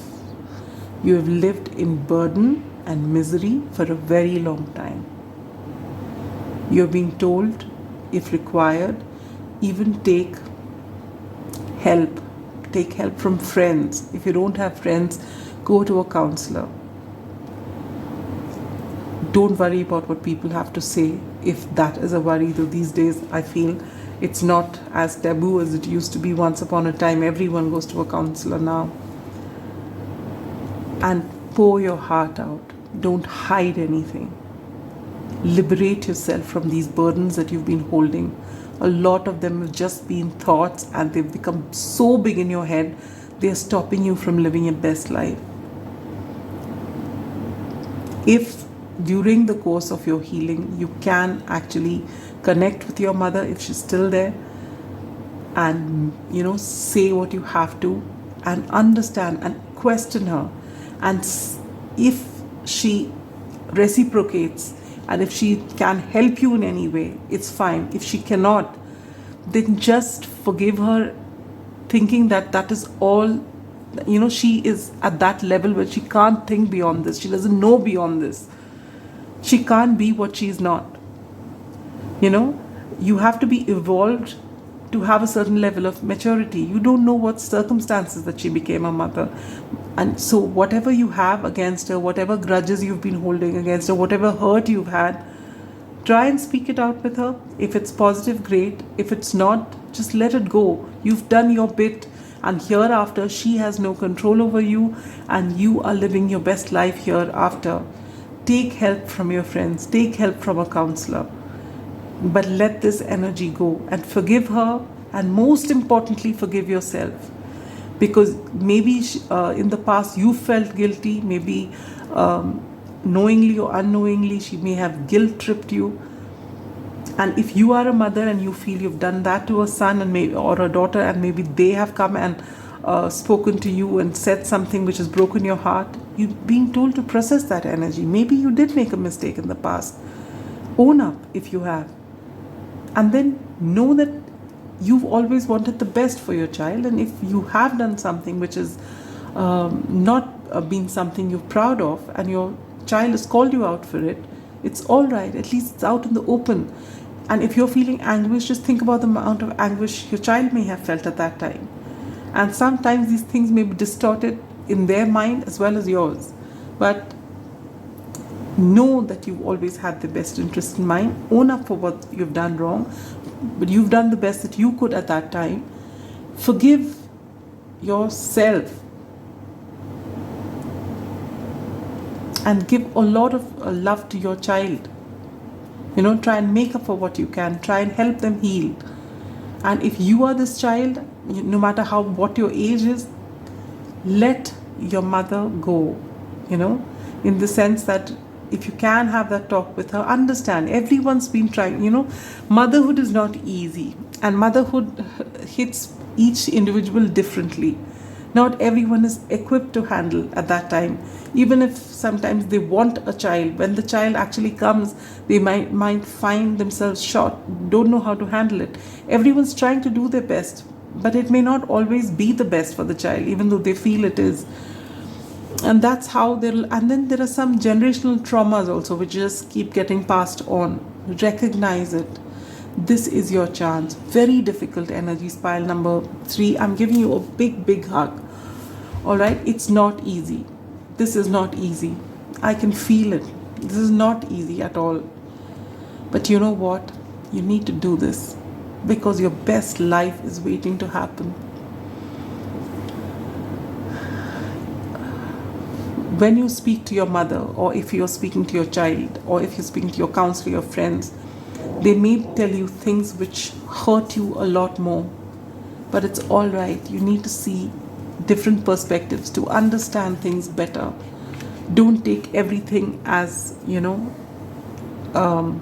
You have lived in burden and misery for a very long time. You're being told, if required, even take help. Take help from friends. If you don't have friends, go to a counselor. Don't worry about what people have to say, if that is a worry. Though these days I feel it's not as taboo as it used to be once upon a time. Everyone goes to a counselor now. And pour your heart out. Don't hide anything. Liberate yourself from these burdens that you've been holding. A lot of them have just been thoughts, and they've become so big in your head, they're stopping you from living your best life. If during the course of your healing you can actually connect with your mother, if she's still there, and say what you have to, and understand and question her, and if she reciprocates, and if she can help you in any way, it's fine. If she cannot, then just forgive her, thinking that that is all. She is at that level where she can't think beyond this. She doesn't know beyond this. She can't be what she is not. You have to be evolved to have a certain level of maturity. You don't know what circumstances that she became a mother. And so whatever you have against her, whatever grudges you've been holding against her, whatever hurt you've had, try and speak it out with her. If it's positive, great. If it's not, just let it go. You've done your bit, and hereafter she has no control over you, and you are living your best life hereafter. Take help from your friends. Take help from a counselor. But let this energy go and forgive her, and most importantly, forgive yourself. Because maybe in the past you felt guilty, maybe knowingly or unknowingly she may have guilt tripped you. And if you are a mother and you feel you've done that to a son or a daughter, and maybe they have come and spoken to you and said something which has broken your heart, you're being told to process that energy. Maybe you did make a mistake in the past. Own up if you have. And then know that you've always wanted the best for your child, and if you have done something which is not been something you're proud of, and your child has called you out for it, it's all right. At least it's out in the open. And if you're feeling anguish, just think about the amount of anguish your child may have felt at that time. And sometimes these things may be distorted in their mind as well as yours. But know that you've always had the best interest in mind. Own up for what you've done wrong, but you've done the best that you could at that time. Forgive yourself, and give a lot of love to your child. Try and make up for what you can. Try and help them heal. And if you are this child, no matter what your age is, let your mother go. In the sense that if you can have that talk with her, understand everyone's been trying. Motherhood is not easy, and motherhood hits each individual differently. Not everyone is equipped to handle at that time. Even if sometimes they want a child, when the child actually comes, they might find themselves short, don't know how to handle it. Everyone's trying to do their best, but it may not always be the best for the child, even though they feel it is. And that's how and then there are some generational traumas also which just keep getting passed on. Recognize it. This is your chance. Very difficult energy, pile number 3. I'm giving you a big hug. All right, it's not easy. This is not easy. I can feel it. This is not easy at all. But you know what? You need to do this, because your best life is waiting to happen. When you speak to your mother, or if you're speaking to your child, or if you're speaking to your counselor, your friends, they may tell you things which hurt you a lot more. But it's all right. You need to see different perspectives to understand things better. Don't take everything as, an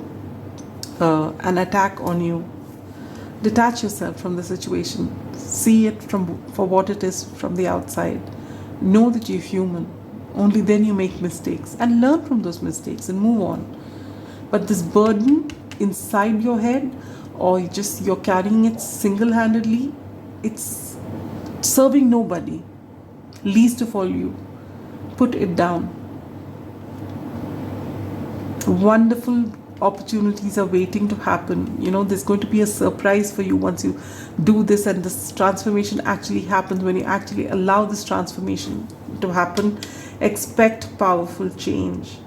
attack on you. Detach yourself from the situation. See it for what it is from the outside. Know that you're human. Only then you make mistakes, and learn from those mistakes and move on. But this burden inside your head, or you're carrying it single-handedly, it's serving nobody, least of all you. Put it down. Wonderful opportunities are waiting to happen. There's going to be a surprise for you once you do this, and this transformation actually happens. When you actually allow this transformation to happen, expect powerful change.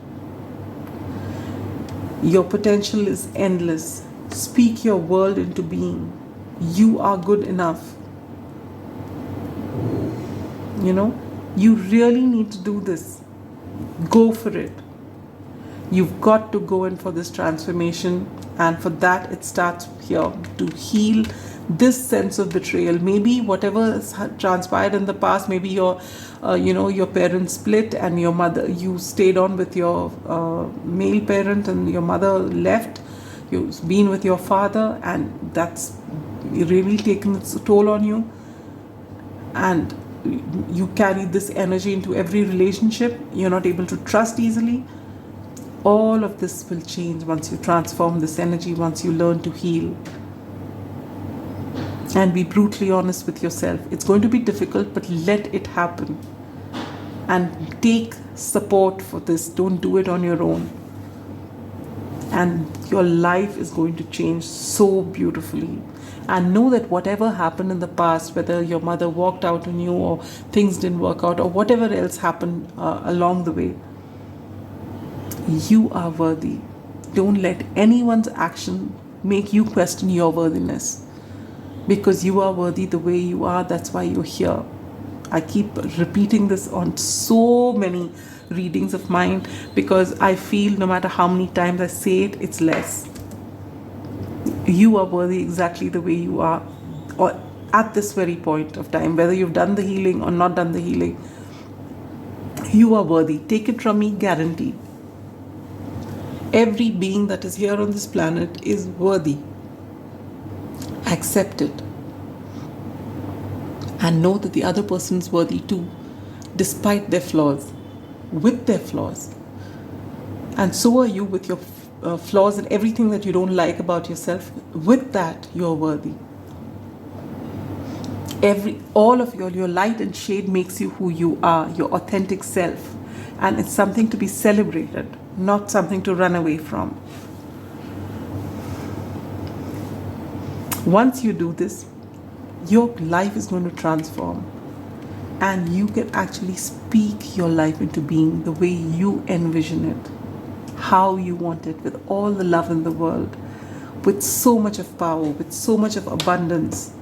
Your potential is endless. Speak your world into being. You are good enough. You really need to do this. Go for it. You've got to go in for this transformation, and for that it starts here, to heal this sense of betrayal. Maybe whatever has transpired in the past, maybe your parents split and you stayed on with your male parent, and your mother left. You've been with your father, and that's really taken its toll on you, and you carry this energy into every relationship. You're not able to trust easily. All of this will change once you transform this energy, once you learn to heal. And be brutally honest with yourself. It's going to be difficult, but let it happen. And take support for this. Don't do it on your own. And your life is going to change so beautifully. And know that whatever happened in the past, whether your mother walked out on you, or things didn't work out, or whatever else happened along the way, you are worthy. Don't let anyone's action make you question your worthiness, because you are worthy the way you are. That's why you're here. I keep repeating this on so many readings of mine, because I feel no matter how many times I say it, it's less. You are worthy exactly the way you are, or at this very point of time, whether you've done the healing or not done the healing. You are worthy. Take it from me, guaranteed. Every being that is here on this planet is worthy. Accept it. And know that the other person is worthy too, despite their flaws, with their flaws. And so are you, with your flaws and everything that you don't like about yourself. With that, you are worthy. All of your light and shade makes you who you are, your authentic self. And it's something to be celebrated, not something to run away from. Once you do this, your life is going to transform, and you can actually speak your life into being the way you envision it, how you want it, with all the love in the world, with so much of power, with so much of abundance,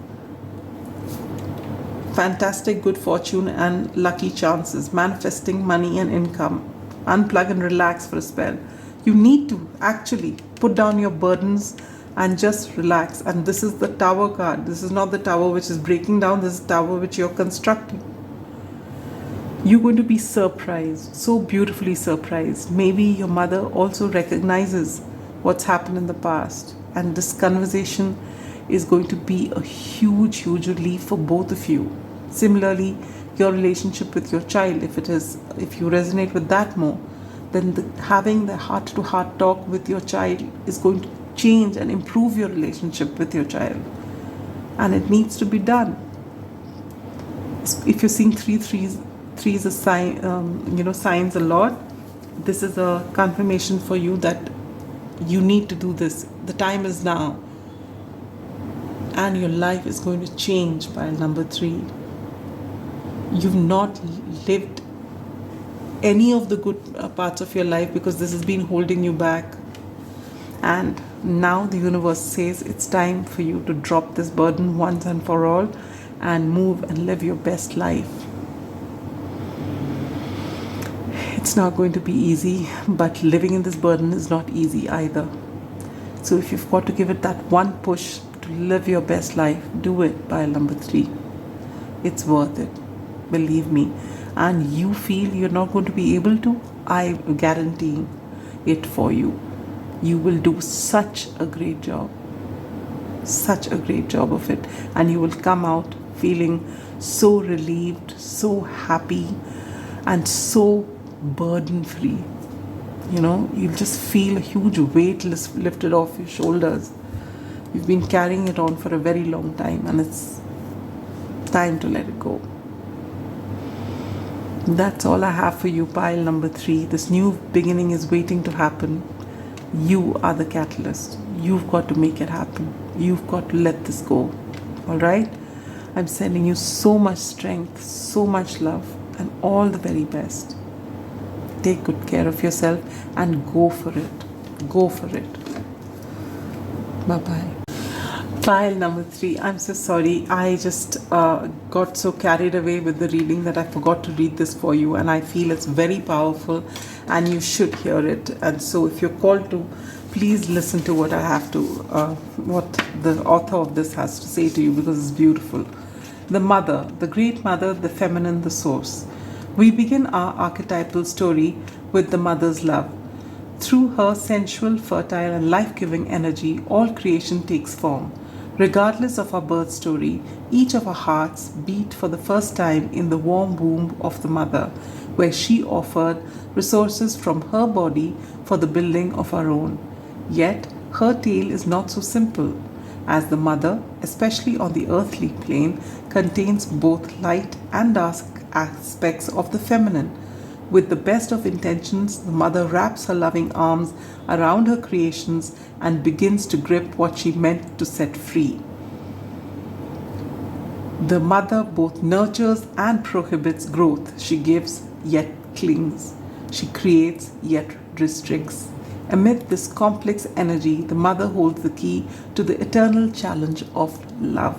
fantastic good fortune and lucky chances, manifesting money and income. Unplug and relax for a spell. You need to actually put down your burdens and just relax. And this is the Tower card. This is not the tower which is breaking down. This is the tower which you're constructing. You're going to be surprised, so beautifully surprised. Maybe your mother also recognizes what's happened in the past, and this conversation is going to be a huge, huge relief for both of you. Similarly, your relationship with your child, if you resonate with that more, then having the heart-to-heart talk with your child is going to change and improve your relationship with your child. And it needs to be done. If you're seeing threes a sign, signs a lot, this is a confirmation for you that you need to do this. The time is now. And your life is going to change by number 3. You've not lived any of the good parts of your life because this has been holding you back. And now the universe says it's time for you to drop this burden once and for all and move and live your best life. It's not going to be easy, but living in this burden is not easy either. So if you've got to give it that one push to live your best life, do it by number 3. It's worth it. Believe me. And you feel you're not going to be able to, I guarantee it for you. You will do such a great job. Such a great job of it. And you will come out feeling so relieved, so happy, and so burden-free. You'll just feel a huge weight lifted off your shoulders. You've been carrying it on for a very long time, and it's time to let it go. That's all I have for you, pile number 3. This new beginning is waiting to happen. You are the catalyst. You've got to make it happen. You've got to let this go. All right? I'm sending you so much strength, so much love, and all the very best. Take good care of yourself and go for it. Go for it. Bye-bye. Pile number 3. I'm so sorry. I just got so carried away with the reading that I forgot to read this for you, and I feel it's very powerful and you should hear it. And so if you're called to, please listen to what I have to, what the author of this has to say to you, because it's beautiful. The mother, the great mother, the feminine, the source. We begin our archetypal story with the mother's love. Through her sensual, fertile, and life-giving energy, all creation takes form. Regardless of our birth story, each of our hearts beat for the first time in the warm womb of the mother, where she offered resources from her body for the building of our own. Yet, her tale is not so simple, as the mother, especially on the earthly plane, contains both light and dark aspects of the feminine. With the best of intentions, the mother wraps her loving arms around her creations and begins to grip what she meant to set free. The mother both nurtures and prohibits growth. She gives, yet clings. She creates, yet restricts. Amid this complex energy, the mother holds the key to the eternal challenge of love.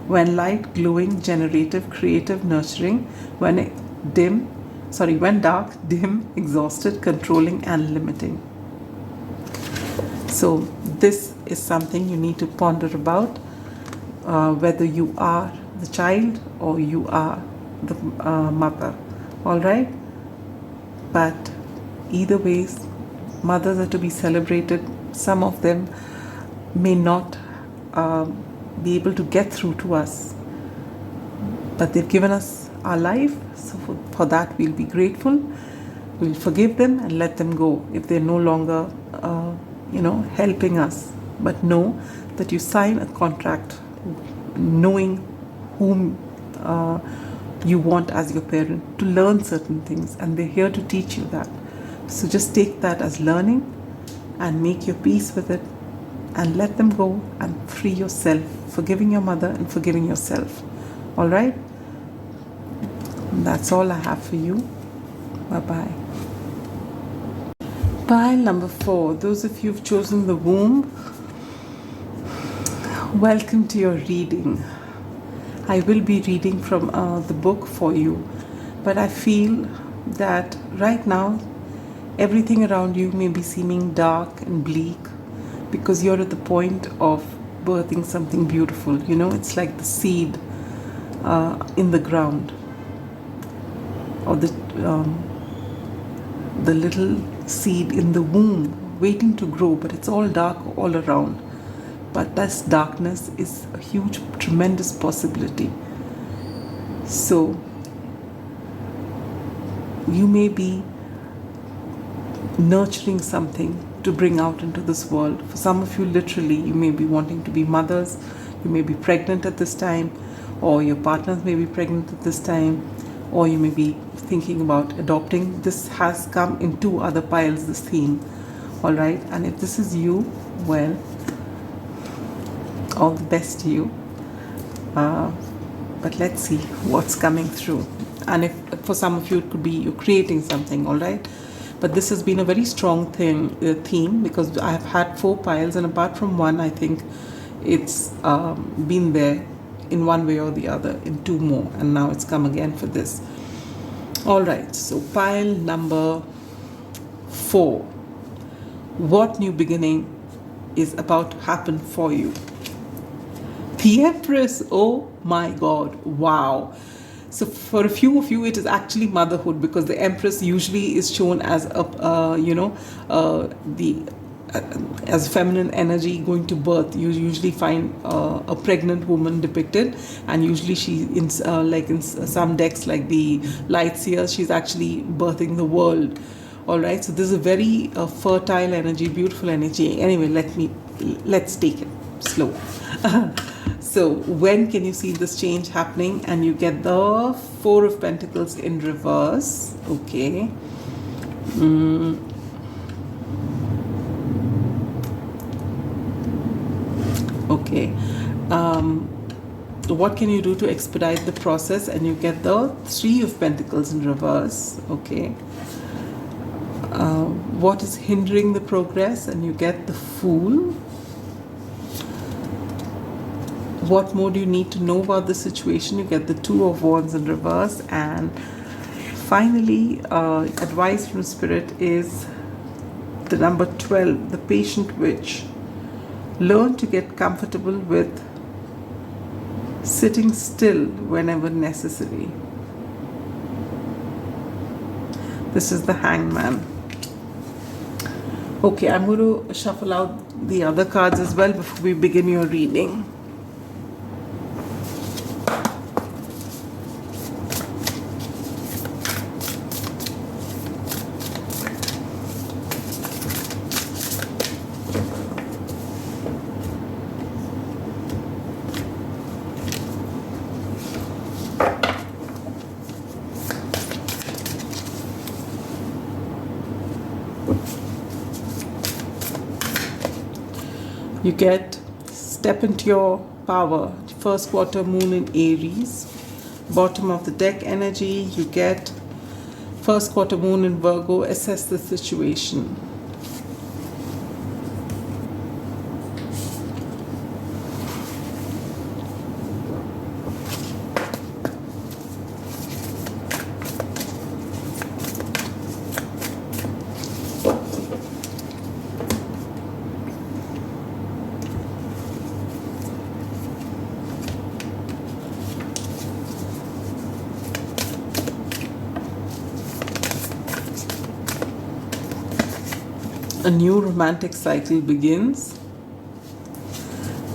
When light, glowing, generative, creative, nurturing, when dark, dim, exhausted, controlling, and limiting. So this is something you need to ponder about, whether you are the child or you are the mother. All right? But either ways, mothers are to be celebrated. Some of them may not be able to get through to us, but they've given us our life, so for that we'll be grateful. We'll forgive them and let them go if they're no longer helping us. But know that you sign a contract knowing whom you want as your parent to learn certain things, and they're here to teach you that. So just take that as learning and make your peace with it and let them go and free yourself, forgiving your mother and forgiving yourself. All right? That's all I have for you. Bye-bye. Pile number 4. Those of you who've chosen the womb, welcome to your reading. I will be reading from the book for you, but I feel that right now everything around you may be seeming dark and bleak because you're at the point of birthing something beautiful. It's like the seed in the ground, or the little seed in the womb waiting to grow, but it's all dark all around. But this darkness is a huge, tremendous possibility. So you may be nurturing something to bring out into this world. For some of you, literally, you may be wanting to be mothers. You may be pregnant at this time, or your partners may be pregnant at this time, or you may be thinking about adopting. This has come in 2 other piles, this theme. All right? And if this is you, well, all the best to you. But let's see what's coming through. And if for some of you it could be you're creating something, all right? But this has been a very strong theme, because I've had 4 piles, and apart from one, I think it's been there in one way or the other in 2 more, and now it's come again for this. All right, so pile number 4. What new beginning is about to happen for you? The Empress. Oh my God. Wow. So for a few of you, it is actually motherhood, because the Empress usually is shown as as feminine energy going to birth. You usually find a pregnant woman depicted, and usually she in some decks like the Light Seer, she's actually birthing the world. All right. So this is a very fertile energy, beautiful energy. Anyway, let's take it slow. So when can you see this change happening? And you get the 4 of Pentacles in reverse. Okay. Okay. What can you do to expedite the process? And you get the Three of Pentacles in reverse. Okay. What is hindering the progress? And you get the Fool. What more do you need to know about the situation? You get the Two of Wands in reverse. And finally, advice from Spirit is the number 12, the Patient Witch. Learn to get comfortable with sitting still whenever necessary. This is the Hangman. Okay, I'm going to shuffle out the other cards as well before we begin your reading. You get step into your power. First quarter moon in Aries. Bottom of the deck energy, you get first quarter moon in Virgo. Assess the situation. A new romantic cycle begins.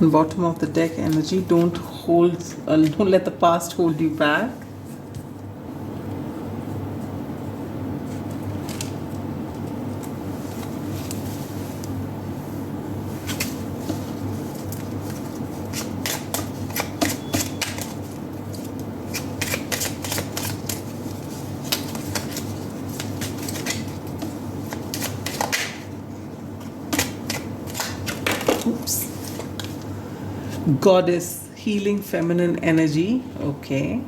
And bottom of the deck energy, don't let the past hold you back. Goddess, healing feminine energy. Okay.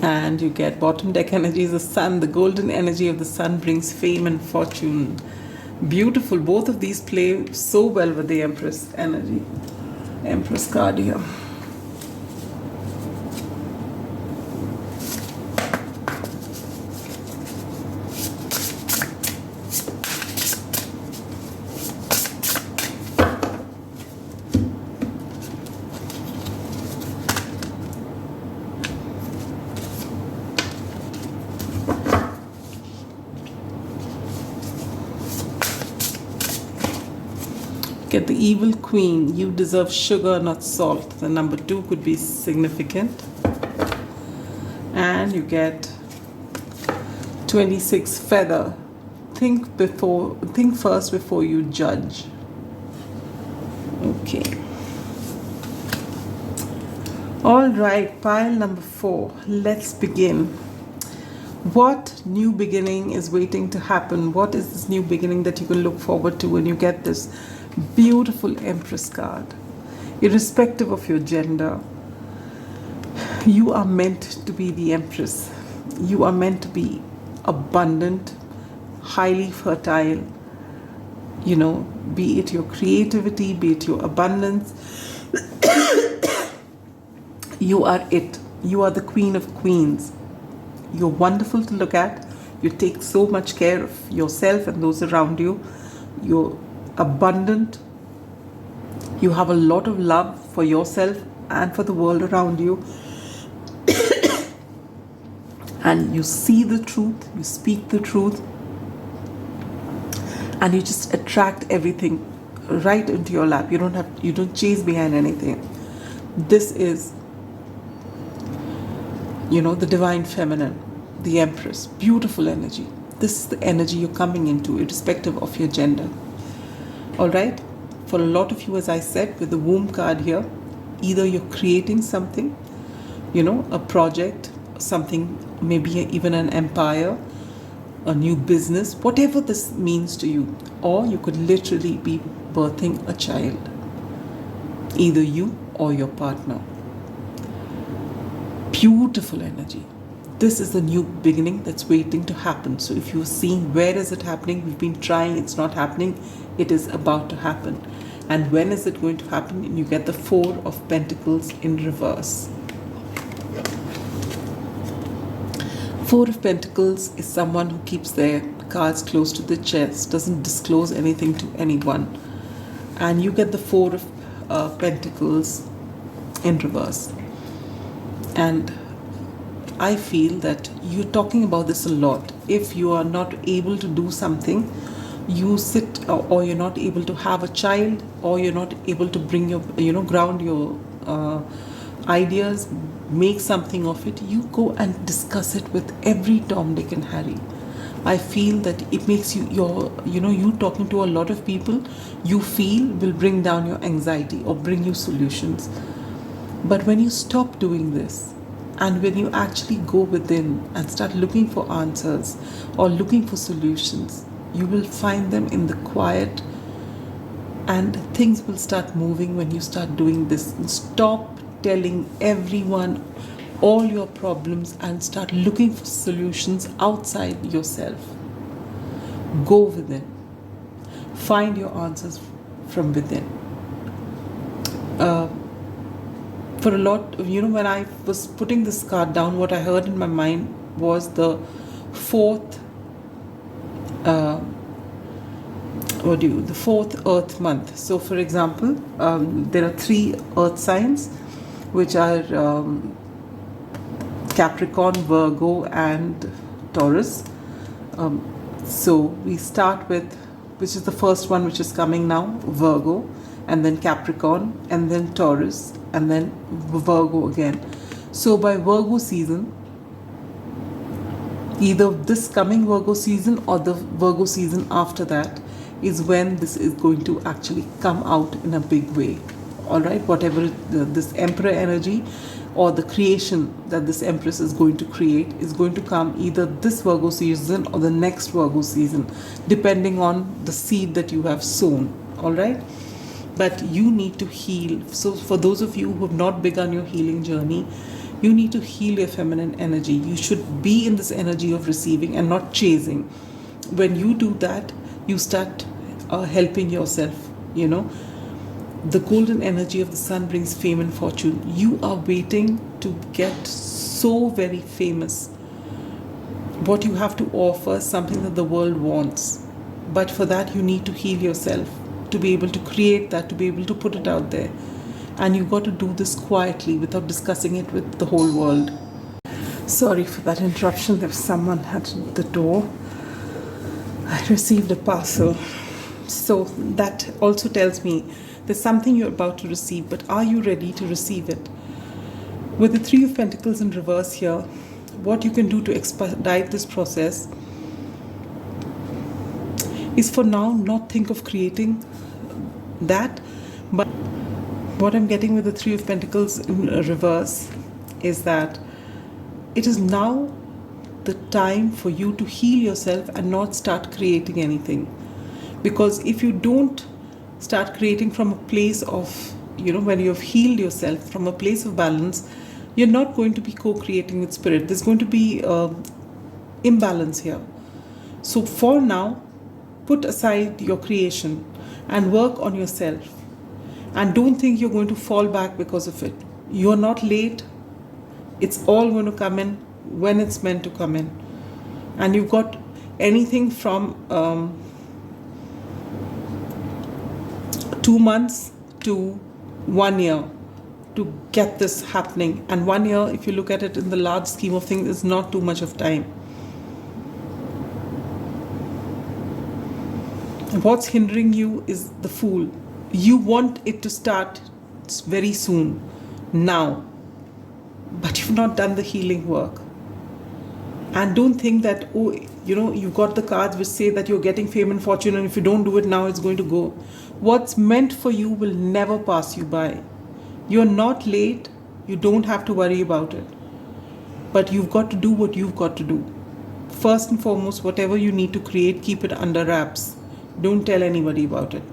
And you get bottom deck energy is the sun. The golden energy of the sun brings fame and fortune. Beautiful. Both of these play so well with the Empress energy. Empress card here. Get the evil queen. You deserve sugar, not salt. The number 2 could be significant. And you get 26 feather. Think first before you judge. Okay. All right, pile number 4. Let's begin. What new beginning is waiting to happen? What is this new beginning that you can look forward to when you get this beautiful Empress card? Irrespective of your gender, you are meant to be the Empress. You are meant to be abundant, highly fertile, be it your creativity, be it your abundance. You are it. You are the queen of queens. You're wonderful to look at. You take so much care of yourself and those around you. You're abundant. You have a lot of love for yourself and for the world around you. And you see the truth, you speak the truth, and you just attract everything right into your lap. You don't chase behind anything. This is the divine feminine, the Empress, beautiful energy. This is the energy you're coming into, irrespective of your gender. All right? For a lot of you, as I said, with the womb card here, either you're creating something, a project, something, maybe even an empire, a new business, whatever this means to you, or you could literally be birthing a child. either you or your partner. Beautiful energy. This is the new beginning that's waiting to happen. So if you're seeing where is it happening, we've been trying, it's not happening, it is about to happen. And when is it going to happen? And you get the Four of Pentacles in reverse. Four of Pentacles is someone who keeps their cards close to the chest, doesn't disclose anything to anyone. And you get the Four of Pentacles in reverse. And I feel that you're talking about this a lot. If you are not able to do something, you sit, or you're not able to have a child, or you're not able to bring your, ground your ideas, make something of it, you go and discuss it with every Tom, Dick and Harry. I feel that it makes you, you talking to a lot of people, you feel will bring down your anxiety or bring you solutions. But when you stop doing this, and when you actually go within and start looking for answers or looking for solutions, you will find them in the quiet, and things will start moving when you start doing this. Stop telling everyone all your problems and start looking for solutions outside yourself. Go within. Find your answers from within. For a lot, when I was putting this card down, what I heard in my mind was the fourth, the fourth Earth month. So, for example, there are 3 Earth signs, which are Capricorn, Virgo, and Taurus. So we start with, which is the first one, which is coming now, Virgo, and then Capricorn, and then Taurus, and then Virgo again. So by Virgo season, either this coming Virgo season or the Virgo season after that is when this is going to actually come out in a big way. All right, whatever this Emperor energy or the creation that this Empress is going to create is going to come either this Virgo season or the next Virgo season, depending on the seed that you have sown. All right. But you need to heal. So for those of you who have not begun your healing journey, you need to heal your feminine energy. You should be in this energy of receiving and not chasing. When you do that, you start helping yourself. The golden energy of the sun brings fame and fortune. You are waiting to get so very famous. What you have to offer is something that the world wants. But for that, you need to heal yourself, to be able to create that, to be able to put it out there. And you've got to do this quietly without discussing it with the whole world. Sorry for that interruption. There was someone at the door. I received a parcel. So that also tells me there's something you're about to receive, but are you ready to receive it? With the 3 of Pentacles in reverse here, what you can do to expedite this process is for now not think of creating that. But what I'm getting with the 3 of Pentacles in reverse is that it is now the time for you to heal yourself and not start creating anything. Because if you don't start creating from a place of, when you have healed yourself from a place of balance, you're not going to be co-creating with spirit. There's going to be imbalance here. So for now, put aside your creation and work on yourself. And don't think you're going to fall back because of it. You're not late. It's all going to come in when it's meant to come in. And you've got anything from 2 months to 1 year to get this happening. And 1 year, if you look at it in the large scheme of things, is not too much of time. What's hindering you is the Fool. You want it to start very soon, now, but you've not done the healing work. And don't think that, you've got the cards which say that you're getting fame and fortune, and if you don't do it now, it's going to go. What's meant for you will never pass you by. You're not late. You don't have to worry about it. But you've got to do what you've got to do. First and foremost, whatever you need to create, keep it under wraps. Don't tell anybody about it.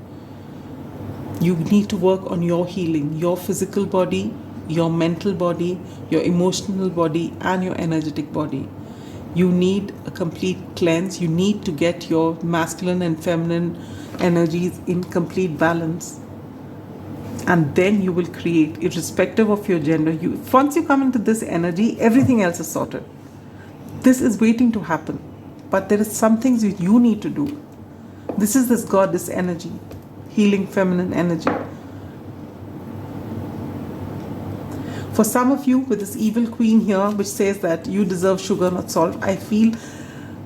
You need to work on your healing, your physical body, your mental body, your emotional body, and your energetic body. You need a complete cleanse. You need to get your masculine and feminine energies in complete balance. And then you will create, irrespective of your gender. Once you come into this energy, everything else is sorted. This is waiting to happen. But there is some things that you need to do. This is this goddess energy, healing feminine energy. For some of you, with this evil queen here, which says that you deserve sugar, not salt, I feel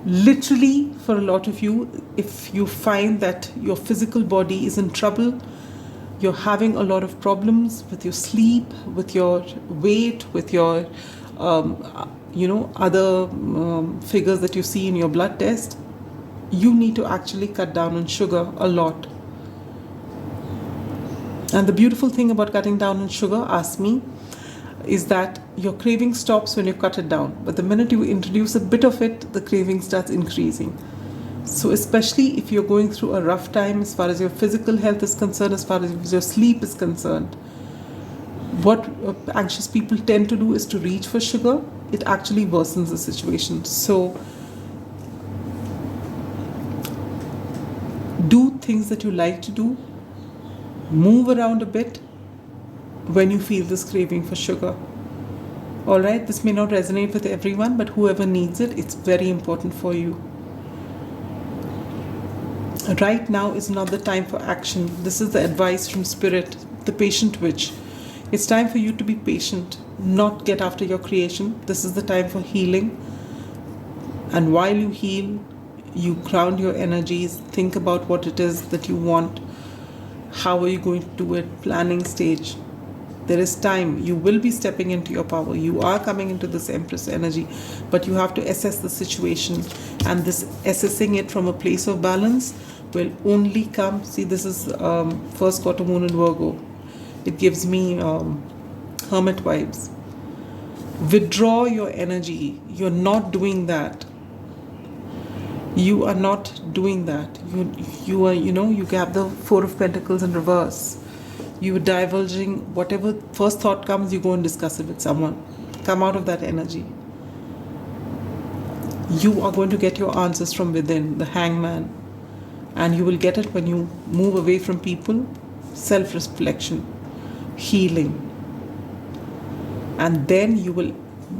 literally for a lot of you, if you find that your physical body is in trouble, you're having a lot of problems with your sleep, with your weight, with your, other figures that you see in your blood test, you need to actually cut down on sugar a lot. And the beautiful thing about cutting down on sugar, ask me, is that your craving stops when you cut it down. But the minute you introduce a bit of it, the craving starts increasing. So especially if you're going through a rough time as far as your physical health is concerned, as far as your sleep is concerned, what anxious people tend to do is to reach for sugar. It actually worsens the situation. So do things that you like to do. Move around a bit when you feel this craving for sugar. Alright, this may not resonate with everyone, but whoever needs it, it's very important for you. Right now is not the time for action. This is the advice from Spirit, the patient witch. It's time for you to be patient, not get after your creation. This is the time for healing. And while you heal, you ground your energies, think about what it is that you want. How are you going to do it? Planning stage. There is time. You will be stepping into your power. You are coming into this Empress energy, but you have to assess the situation. And this assessing it from a place of balance will only come. See, this is first quarter moon in Virgo. It gives me hermit vibes. Withdraw your energy. You're not doing that. You are not doing that. You are, you have the Four of Pentacles in reverse. You are divulging whatever first thought comes, you go and discuss it with someone. Come out of that energy. You are going to get your answers from within, the Hangman. And you will get it when you move away from people, self-reflection, healing. And then you will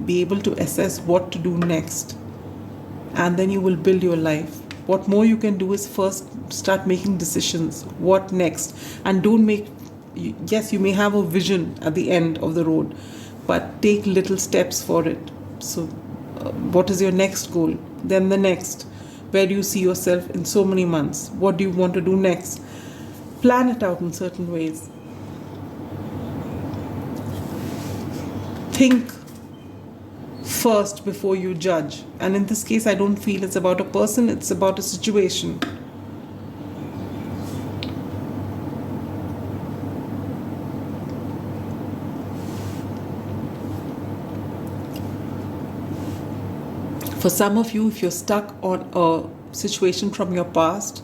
be able to assess what to do next. And then you will build your life. What more you can do is first start making decisions. What next? And don't make, yes, you may have a vision at the end of the road, but take little steps for it. So what is your next goal? Then the next. Where do you see yourself in so many months? What do you want to do next? Plan it out in certain ways. Think first before you judge. And in this case, I don't feel it's about a person, it's about a situation. For some of you, if you're stuck on a situation from your past,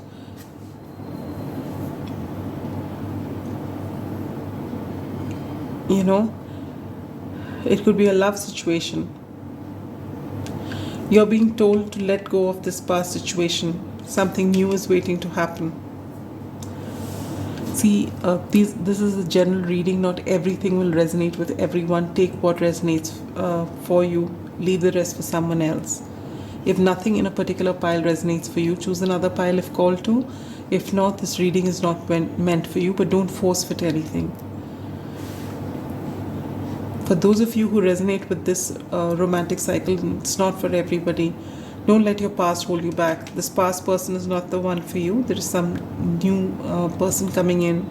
it could be a love situation. You're being told to let go of this past situation. Something new is waiting to happen. See, this is a general reading. Not everything will resonate with everyone. Take what resonates for you. Leave the rest for someone else. If nothing in a particular pile resonates for you, choose another pile if called to. If not, this reading is not meant for you, but don't force fit anything. For those of you who resonate with this romantic cycle, it's not for everybody. Don't let your past hold you back. This past person is not the one for you. There is some new person coming in.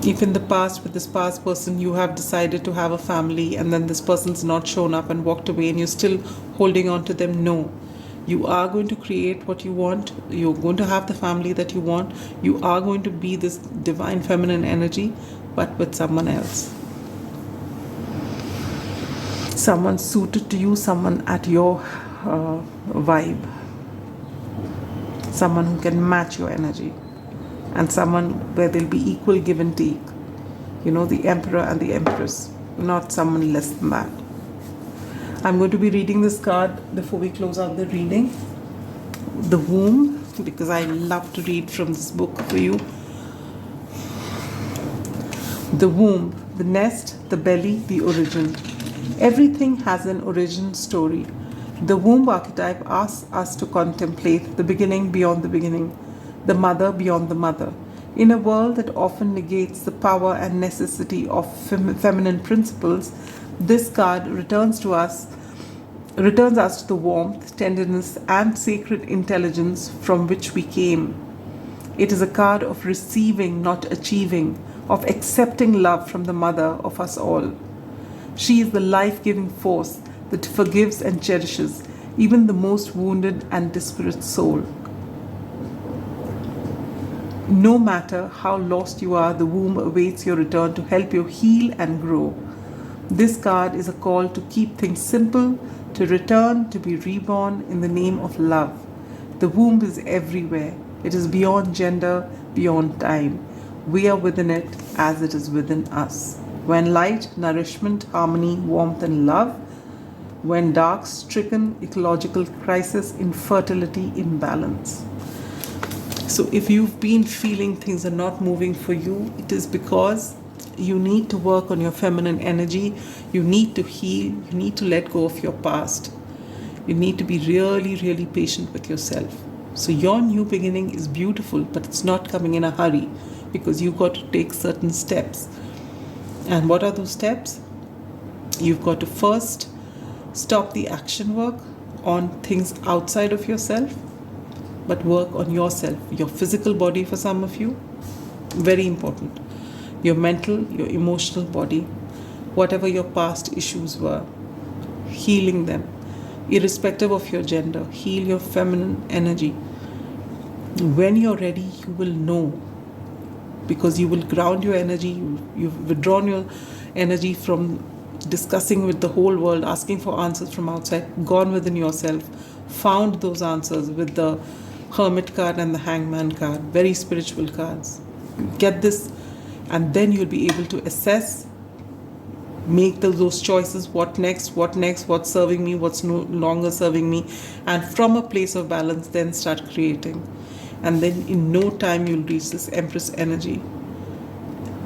If in the past with this past person you have decided to have a family and then this person's not shown up and walked away and you're still holding on to them, no. You are going to create what you want. You're going to have the family that you want. You are going to be this divine feminine energy, but with someone else. Someone suited to you, someone at your vibe. someone who can match your energy, and someone where there'll be equal give and take. The Emperor and the Empress, not someone less than that. I'm going to be reading this card before we close out the reading. The Womb, because I love to read from this book for you. The womb, the nest, the belly, the origin. Everything has an origin story. The womb archetype asks us to contemplate the beginning beyond the beginning, the mother beyond the mother. In a world that often negates the power and necessity of feminine principles, this card returns us to the warmth, tenderness, and sacred intelligence from which we came. It is a card of receiving, not achieving, of accepting love from the mother of us all. She is the life-giving force that forgives and cherishes even the most wounded and disparate soul. No matter how lost you are, the womb awaits your return to help you heal and grow. This card is a call to keep things simple, to return, to be reborn in the name of love. The womb is everywhere. It is beyond gender, beyond time. We are within it as it is within us. When light, nourishment, harmony, warmth, and love. When dark, stricken, ecological crisis, infertility, imbalance. So if you've been feeling things are not moving for you, it is because you need to work on your feminine energy. You need to heal. You need to let go of your past. You need to be really, really patient with yourself. So your new beginning is beautiful, but it's not coming in a hurry, because you've got to take certain steps. And what are those steps? You've got to first stop the action work on things outside of yourself, but work on yourself, your physical body for some of you, very important. Your mental, your emotional body, whatever your past issues were, healing them, irrespective of your gender. Heal your feminine energy. When you're ready, you will know, because you will ground your energy. You've withdrawn your energy from discussing with the whole world, asking for answers from outside, gone within yourself, found those answers with the Hermit card and the Hangman card, very spiritual cards. Get this, and then you'll be able to assess, make those choices, what's what's serving me, what's no longer serving me, and from a place of balance, then start creating. And then in no time you'll reach this Empress energy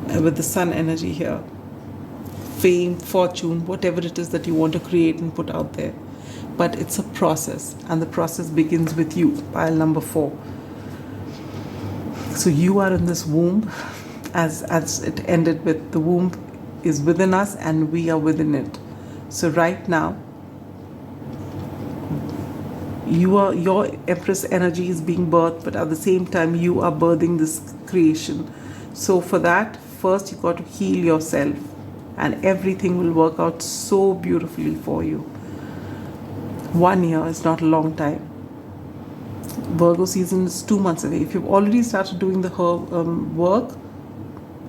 with the Sun energy here. Fame, fortune, whatever it is that you want to create and put out there. But it's a process, and the process begins with you. Pile number 4. So you are in this womb, as it ended with, the womb is within us and we are within it. So right now, your Empress energy is being birthed, but at the same time you are birthing this creation. So for that, first you got to heal yourself, and everything will work out so beautifully for you. 1 year is not a long time. Virgo season is 2 months away. If you've already started doing the work,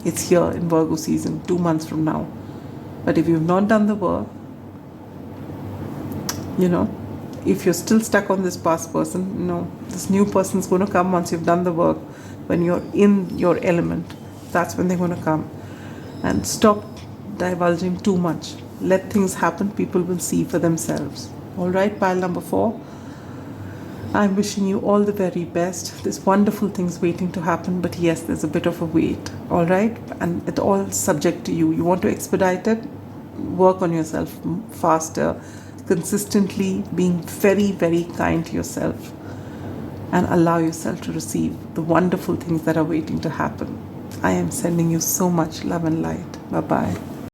it's here in Virgo season, 2 months from now. But if you've not done the work, if you're still stuck on this past person, this new person's going to come once you've done the work. When you're in your element, that's when they're going to come. And stop divulging too much. Let things happen. People will see for themselves. All right, pile number 4. I'm wishing you all the very best. There's wonderful things waiting to happen, but yes, there's a bit of a wait. All right, and it all subject to you. You want to expedite it? Work on yourself faster, consistently, being very, very kind to yourself, and allow yourself to receive the wonderful things that are waiting to happen. I am sending you so much love and light. Bye-bye.